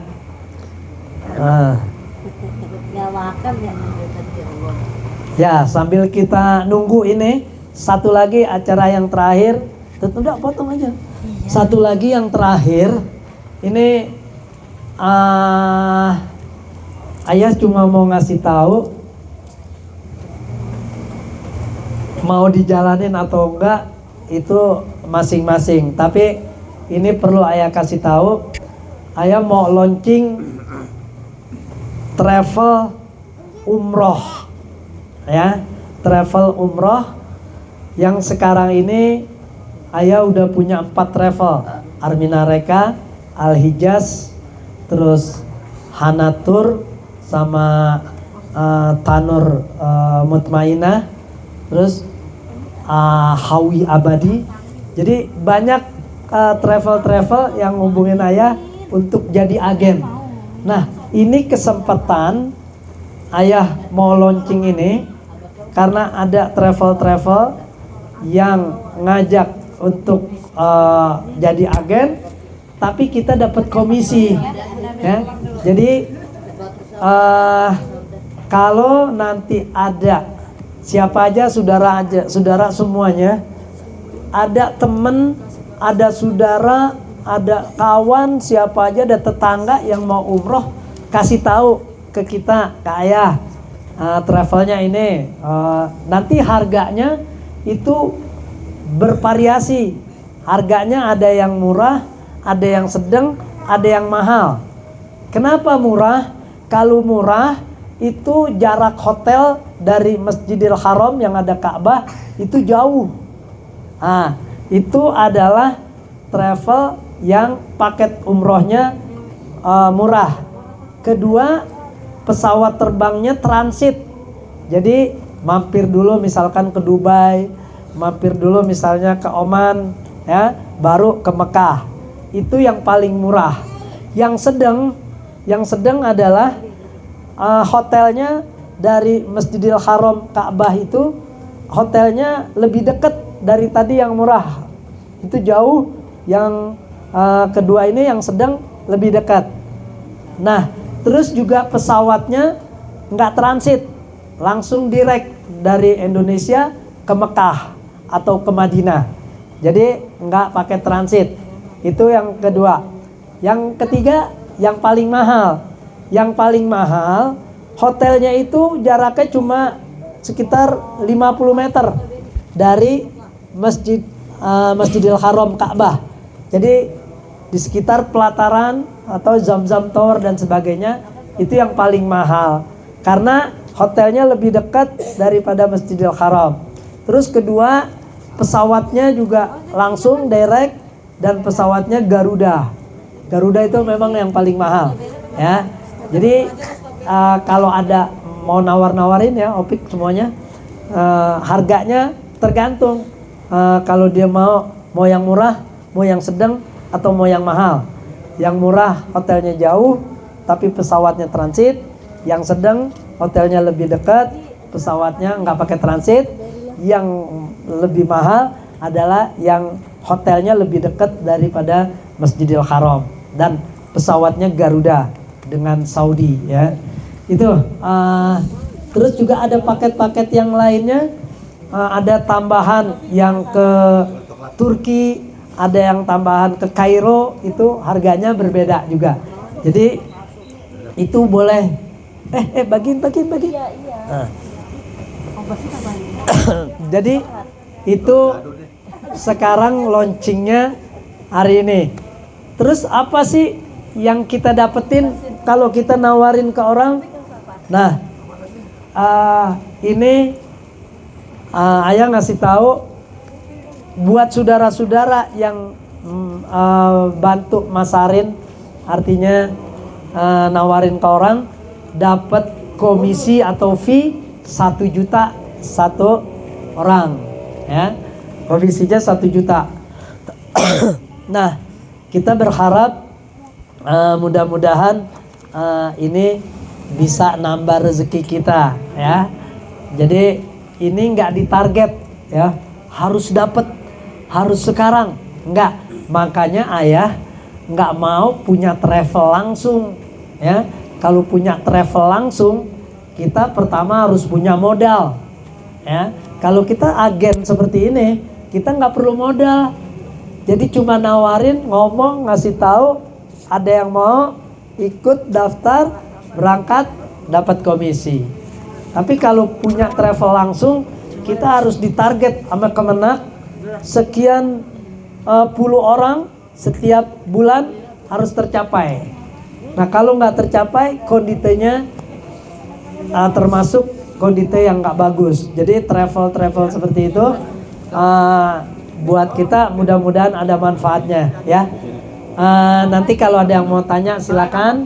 Ya, sambil kita nunggu ini, satu lagi acara yang terakhir. Udah potong aja. Satu lagi yang terakhir. Ini ayah cuma mau ngasih tahu, mau dijalanin atau enggak itu masing-masing. Tapi ini perlu ayah kasih tahu. Ayah mau launching travel umroh, ya, travel umroh. Yang sekarang ini ayah udah punya 4 travel: Armina Reka, Al Hijaz, terus Hanatur, sama Tanur Mutmainah, terus Hawi Abadi. Jadi banyak travel yang hubungin ayah untuk jadi agen. Nah, ini kesempatan ayah mau launching ini karena ada travel yang ngajak untuk jadi agen, tapi kita dapat komisi, ya. Jadi kalau nanti ada siapa aja, saudara semuanya, ada temen, ada saudara, ada kawan, siapa aja, ada tetangga yang mau umroh, kasih tahu ke kita, ke ayah, travelnya ini. Nanti harganya itu bervariasi. Harganya ada yang murah, ada yang sedang, ada yang mahal. Kenapa murah? Kalau murah itu jarak hotel dari Masjidil Haram yang ada Ka'bah itu jauh. Itu adalah travel yang paket umrohnya murah. Kedua, pesawat terbangnya transit. Jadi mampir dulu misalkan ke Dubai, mampir dulu misalnya ke Oman, ya, baru ke Mekah. Itu yang paling murah. Yang sedang adalah hotelnya dari Masjidil Haram Ka'bah itu, hotelnya lebih dekat dari tadi yang murah. Itu jauh. Yang kedua ini yang sedang lebih dekat. Nah, terus juga pesawatnya nggak transit, langsung direct dari Indonesia ke Mekah atau ke Madinah. Jadi nggak pakai transit. Itu yang kedua. Yang ketiga, yang paling mahal. Yang paling mahal, hotelnya itu jaraknya cuma sekitar 50 meter dari Masjidil Haram Ka'bah. Jadi di sekitar pelataran atau Zamzam Tower dan sebagainya, itu yang paling mahal karena hotelnya lebih dekat daripada Masjidil Haram. Terus kedua, pesawatnya juga langsung direct, dan pesawatnya Garuda. Garuda itu memang yang paling mahal, ya. Jadi kalau ada mau nawar-nawarin ya, Opik semuanya, harganya tergantung. Kalau dia mau yang murah, mau yang sedang, atau mau yang mahal. Yang murah hotelnya jauh tapi pesawatnya transit. Yang sedang hotelnya lebih dekat, pesawatnya nggak pakai transit. Yang lebih mahal adalah yang hotelnya lebih dekat daripada Masjidil Haram dan pesawatnya Garuda dengan Saudi ya. Itu terus juga ada paket-paket yang lainnya, ada tambahan yang ke Turki, ada yang tambahan ke Kairo, itu harganya berbeda juga. Jadi itu boleh bagiin. Nah. Jadi itu sekarang launchingnya hari ini. Terus apa sih yang kita dapetin kalau kita nawarin ke orang? Nah, ini ayah ngasih tahu buat saudara-saudara yang bantu masarin, artinya nawarin ke orang, dapat komisi atau fee 1 juta satu orang ya, komisinya 1 juta. Nah, kita berharap mudah-mudahan ini bisa nambah rezeki kita ya. Jadi ini nggak ditarget ya, harus dapat, harus sekarang, nggak. Makanya ayah nggak mau punya travel langsung ya. Kalau punya travel langsung, kita pertama harus punya modal ya. Kalau kita agen seperti ini, kita nggak perlu modal. Jadi cuma nawarin, ngomong, ngasih tahu, ada yang mau ikut daftar, berangkat, dapat komisi. Tapi kalau punya travel langsung, kita harus ditarget sama Kemenak, sekian puluh orang setiap bulan harus tercapai. Nah kalau nggak tercapai, konditenya termasuk kondite yang nggak bagus. Jadi travel seperti itu buat kita mudah-mudahan ada manfaatnya ya. Nanti kalau ada yang mau tanya silakan.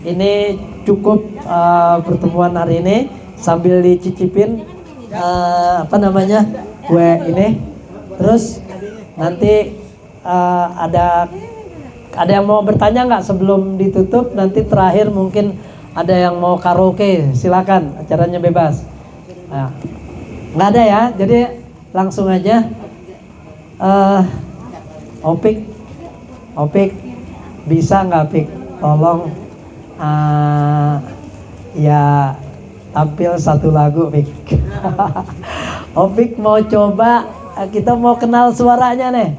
Ini cukup pertemuan hari ini, sambil dicicipin kue ini. Terus nanti ada yang mau bertanya nggak sebelum ditutup? Nanti terakhir mungkin ada yang mau karaoke, silakan, acaranya bebas. Nah, nggak ada ya, jadi langsung aja. Opik bisa nggak Pik? Tolong ya tampil satu lagu Pik. Opik mau coba, kita mau kenal suaranya nih.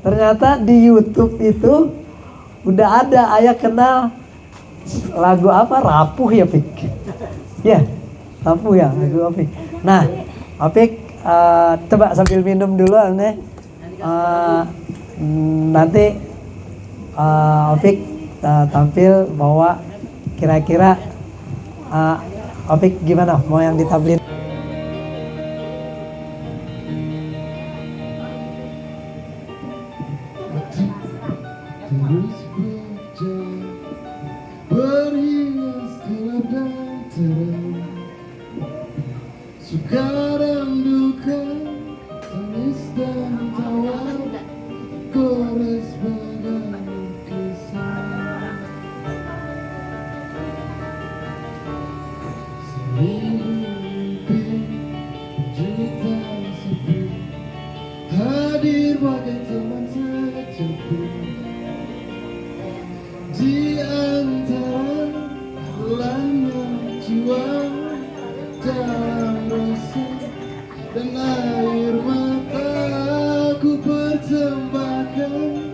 Ternyata di YouTube itu udah ada ayah kenal lagu apa, Rapuh ya Pik? Ya, Rapuh ya lagu Opik. Nah, Opik coba sambil minum dulu nih. Nanti Opik tampil bawa kira-kira Opik gimana mau yang ditampilin? Terus berjalan berhias gelap dan terang, suka dan duka, tangis dan tawa, gores bagai kisah. Seminggu mimpi, juta sepi, hadir bagai teman sejepi. Di antara lama juang dalam rasa dan air mata, ku persembahkan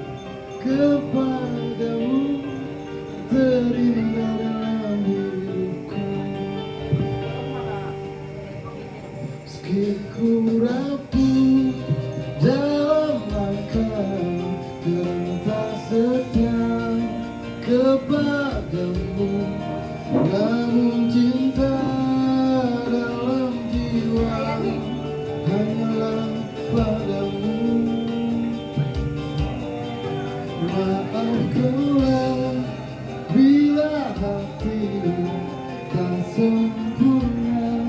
kepadamu, terindah dalam hidupku. Meski ku rapuh dalam langkah, karena tak setia kepadamu, namun cinta dalam jiwa hanyalah padamu. Maafkanlah bila hati tak sempurna,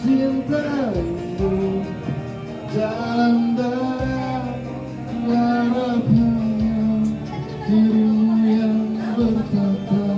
cintaimu dalam darah, harap hanya dirimu yang bertata.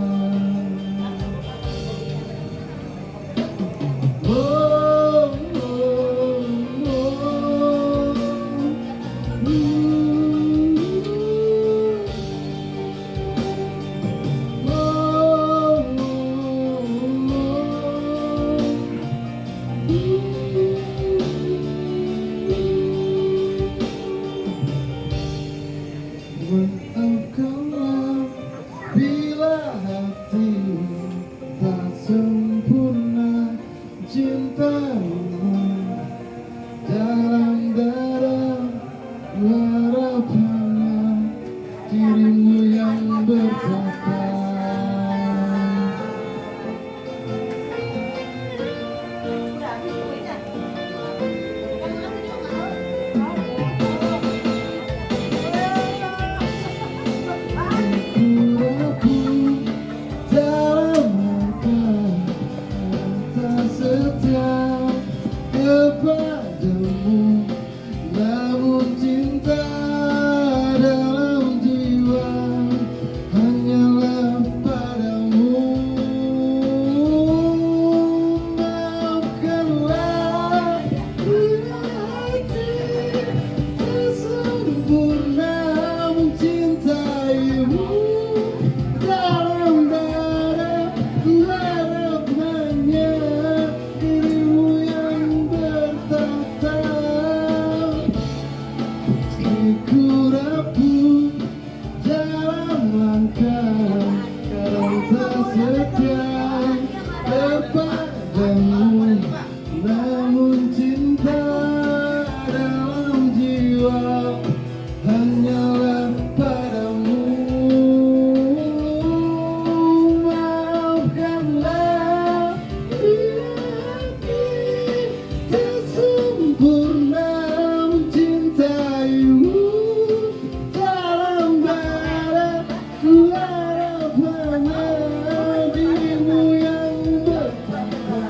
padamu, namun cinta dalam jiwa hanyalah padamu. Maafkanlah hati sesempurna mencintaimu. Dalam darah harap hanya dirimu yang bertata. Meski rapuh dalam langkah, kau tak setia kepadamu, namun cinta dalam jiwa hanyalah padamu. Maafkanlah hati tak sempurna mencintaimu. Dalam barat ku harap hanya dirimu yang bertata.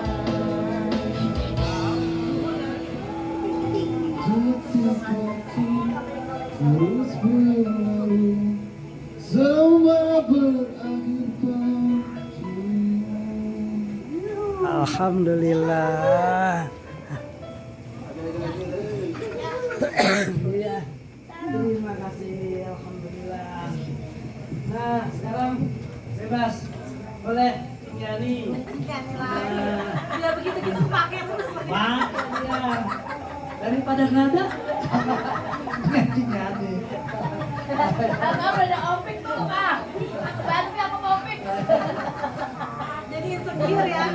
Detik waktu terus berlalu, semua berakhir pada Alhamdulillah. Iya. Terima kasih, alhamdulillah. Nah, sekarang bebas. Boleh nyanyi. Dia begitu gitu pakai terus. Pak, ya. Daripada nggak ada. Nyanyi. Abang ada opik tuh, Pak. Bantu aku opik. Jadi insecure ya.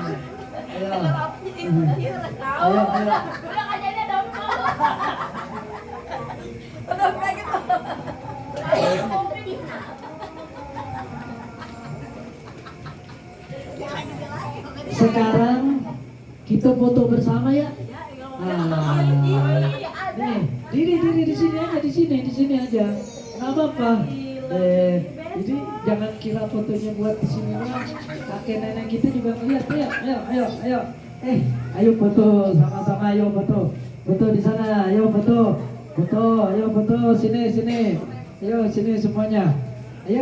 Ayo. Dengar opik insecure. Tahu. Ayo, ayo. Udah nggak jadi ada opik. Udah kayak gitu. Ayo opik. Sekarang kita foto bersama ya. Nah, nih, diri di sini aja, di sini aja. Nggak apa-apa. Jadi jangan kira fotonya buat di sini doang. Kakek nenek kita juga ngeliat. Ayo. Ayo foto sama-sama, ayo foto. Foto di sana, ayo foto. Ayo foto sini. Ayo sini semuanya. Ayo,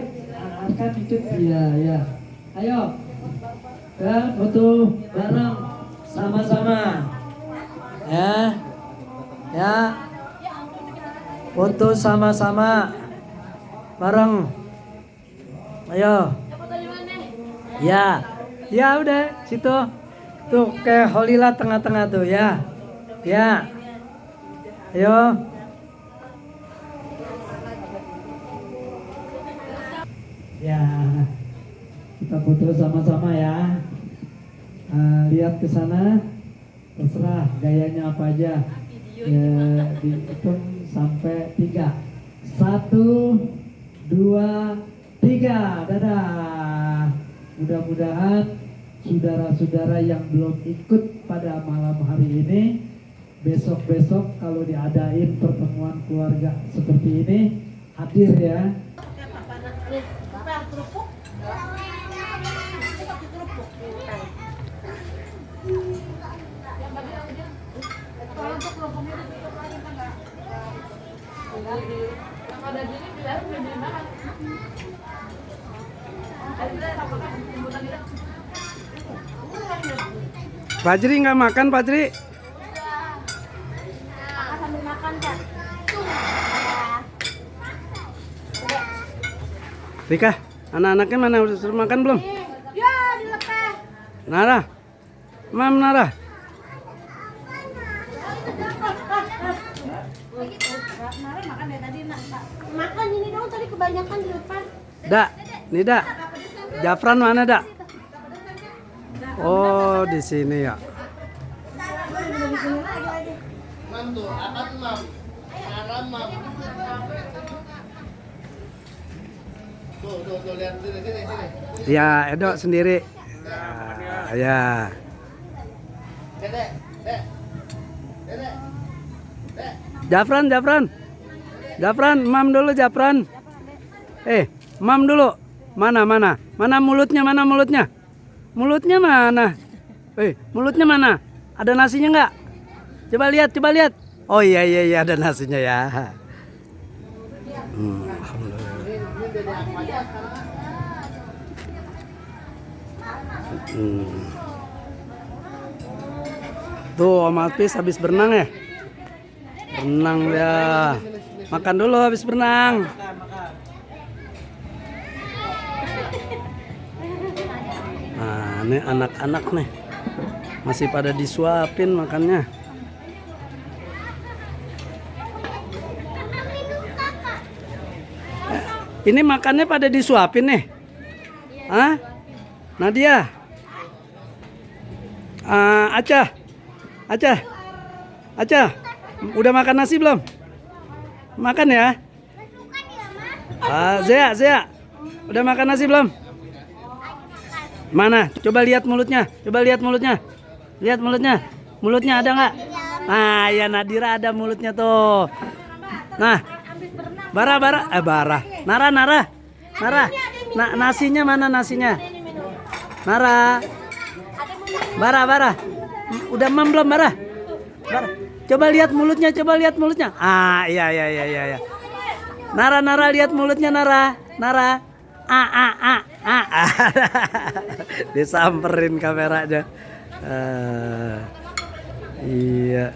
akan ikut ya. Ayo. Dan foto bareng sama-sama. Ya. Foto sama-sama. Bareng. Ayo. Ya udah situ. Tuh kayak Holila tengah-tengah tuh ya. Ayo. Ya. Kita foto sama-sama ya. Lihat ke sana. Terserah gayanya apa aja. Ya, dihitung sampai 3. 1, 2, 3. Dadah. Mudah-mudahan saudara-saudara yang belum ikut pada malam hari ini, besok-besok kalau diadain pertemuan keluarga seperti ini, hadir ya. Fajri nggak makan, Fajri? Sambil makan, Kak. Rika, anak-anaknya mana? Udah suruh makan belum? Ya, dilepas. Nara, Nara. Kemarin makan dari tadi, nak. Makan ini dong, tadi kebanyakan di depan. Nih Jafran mana, Dak? Oh, di sini ya. Mam tuh, apa tuh mam? Haram mam. Tuh, lihat sini. Ya, Edo sendiri. Ya. Dedek. Jafran, mam dulu Jafran. Mam dulu. Mana mulutnya? Mulutnya mana? Mulutnya mana? Ada nasinya nggak? Coba lihat, coba lihat. Oh iya iya iya ada nasinya ya. Alhamdulillah. Tuh Om Alpis habis berenang ya. Berenang ya. Makan dulu habis berenang. Nah, ini anak-anak nih. Masih pada disuapin makannya. Ini makannya pada disuapin nih. Hah? Nadia. Acah. Acah. Acah. Udah makan nasi belum? Makan ya? Zea. Udah makan nasi belum? Mana? Coba lihat mulutnya. Coba lihat mulutnya. Lihat mulutnya. Mulutnya ada nggak? Nah, ya Nadira ada mulutnya tuh. Nah, Bara. Nara. Nasinya mana nasinya? Nara. Bara. Udah mam belum Bara? Coba lihat mulutnya, iya. Nara lihat mulutnya Nara. Disamperin kameranya. Iya.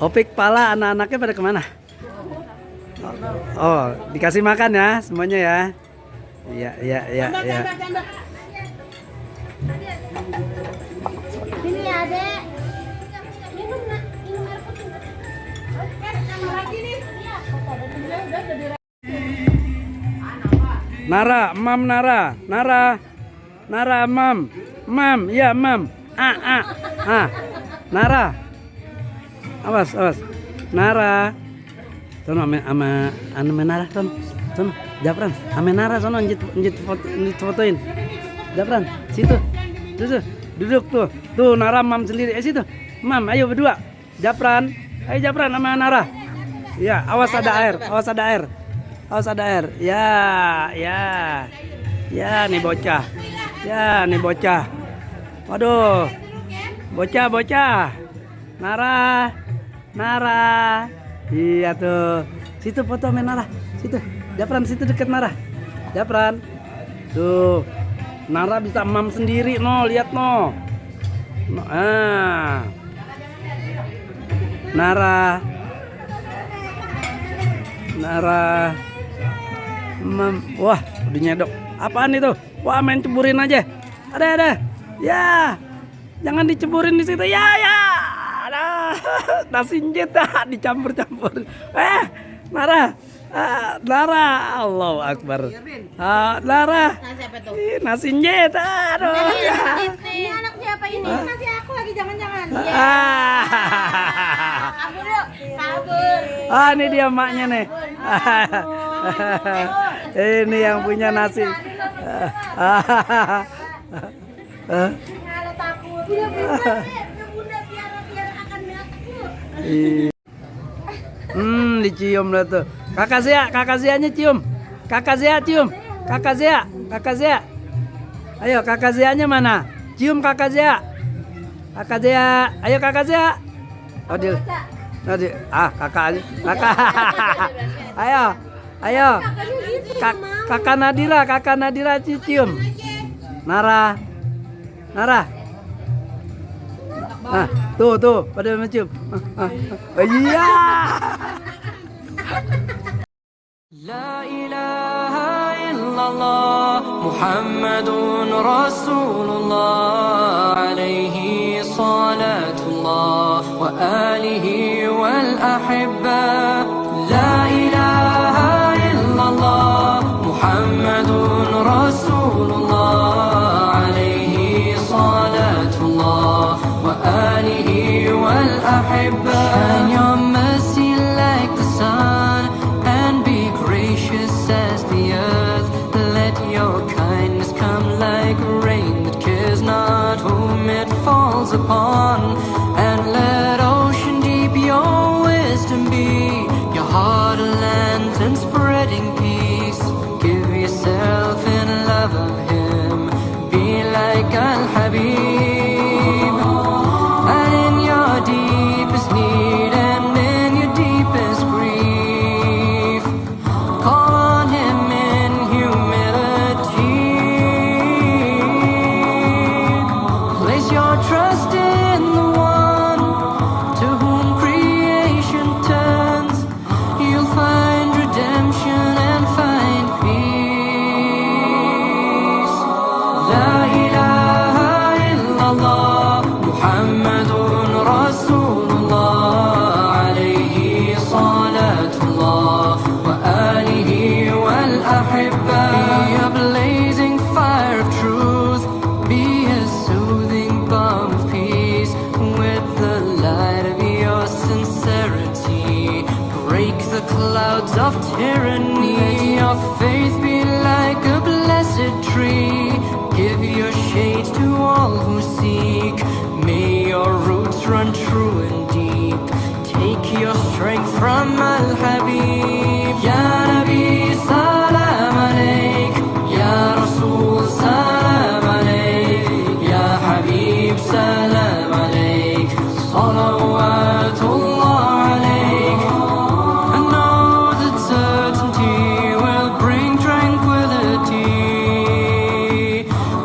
Opik pala anak-anaknya pada kemana? Oh, dikasih makan ya semuanya ya. Iya. Sini ya, Dek. Minum air putih. Sama lagi nih. Nara, mam Nara, mam, ya mam. Nara. Awas. Nara. Sono ama Nara sono. Japran, ame Nara sono njit fotoin. Japran, situ. Tuh, duduk tuh. Tuh Nara mam sendiri. Situ. Mam, ayo berdua. Japran. Ayo Japran sama Nara. Ya, awas ada air. Ya, nih bocah. Waduh. Bocah. Nara. Iya tuh. Situ foto sama Nara. Situ. Japran situ deket Nara. Japran. Tuh. Nara bisa mam sendiri no, lihat no. Nara. Mam. Wah, udah nyedok. Apaan itu? Wah, main ceburin aja. Ada. Ya. Jangan diceburin di situ. Ya. Ada. Nasi njit dicampur. Nara. Allahu Akbar. Nara. Nasi njit. Aduh. Ini anak siapa ini? Masih aku lagi jangan-jangan. Kabur. Ini dia maknya nih. Ini yang punya nasi. Kalau takut. Bunda biar akan takut. Dicium dah tuh. Kakak Zea-nya cium. Kakak Zea. Ayo Kakak Zea-nya mana? Cium Kakak Zea. Ayo Kakak Zea. Oh dia. Kakak. Ayo. Kakak Nadira cium. Nara. Nah, tuh pada mencium. Iya. La ilaha illallah Muhammadun Rasulullah alaihi salatullah wa alihi wal ahibba. La ilaha illallah Muhammadun Rasulullah alaihi salatullah wa alihi wal ahibba. And your mercy like the sun and be gracious as the earth. Let your kindness come like rain that cares not whom it falls upon. And let ocean deep your wisdom be, your heart a lantern spreading peace. Give yourself seek. May your roots run true and deep. Take your strength from Al-Habib. Ya Nabi, salam alaik. Ya Rasul, salam alaik. Ya Habib, salam alaik. Salawatullah alaik. I know that certainty will bring tranquility,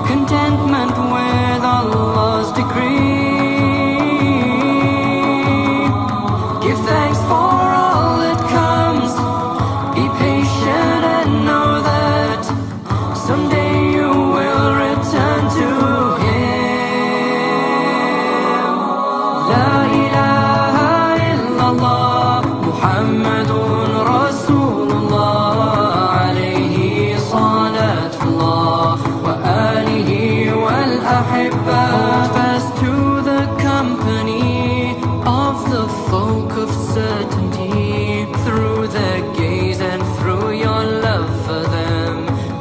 contentment with Allah's decree. Give thanks for all that comes. Be patient and know that someday you will return to Him. La ilaha illallah Muhammadun Rasulullah. Alayhi salatullah wa alihi wal ahibba. Fast to the company of the folk of certainty, through their gaze and through your love for them.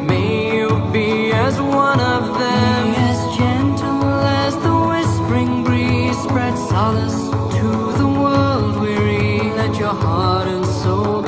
May you be as one of them, as gentle as the whispering breeze. Spread solace to the world weary. Let your heart and soul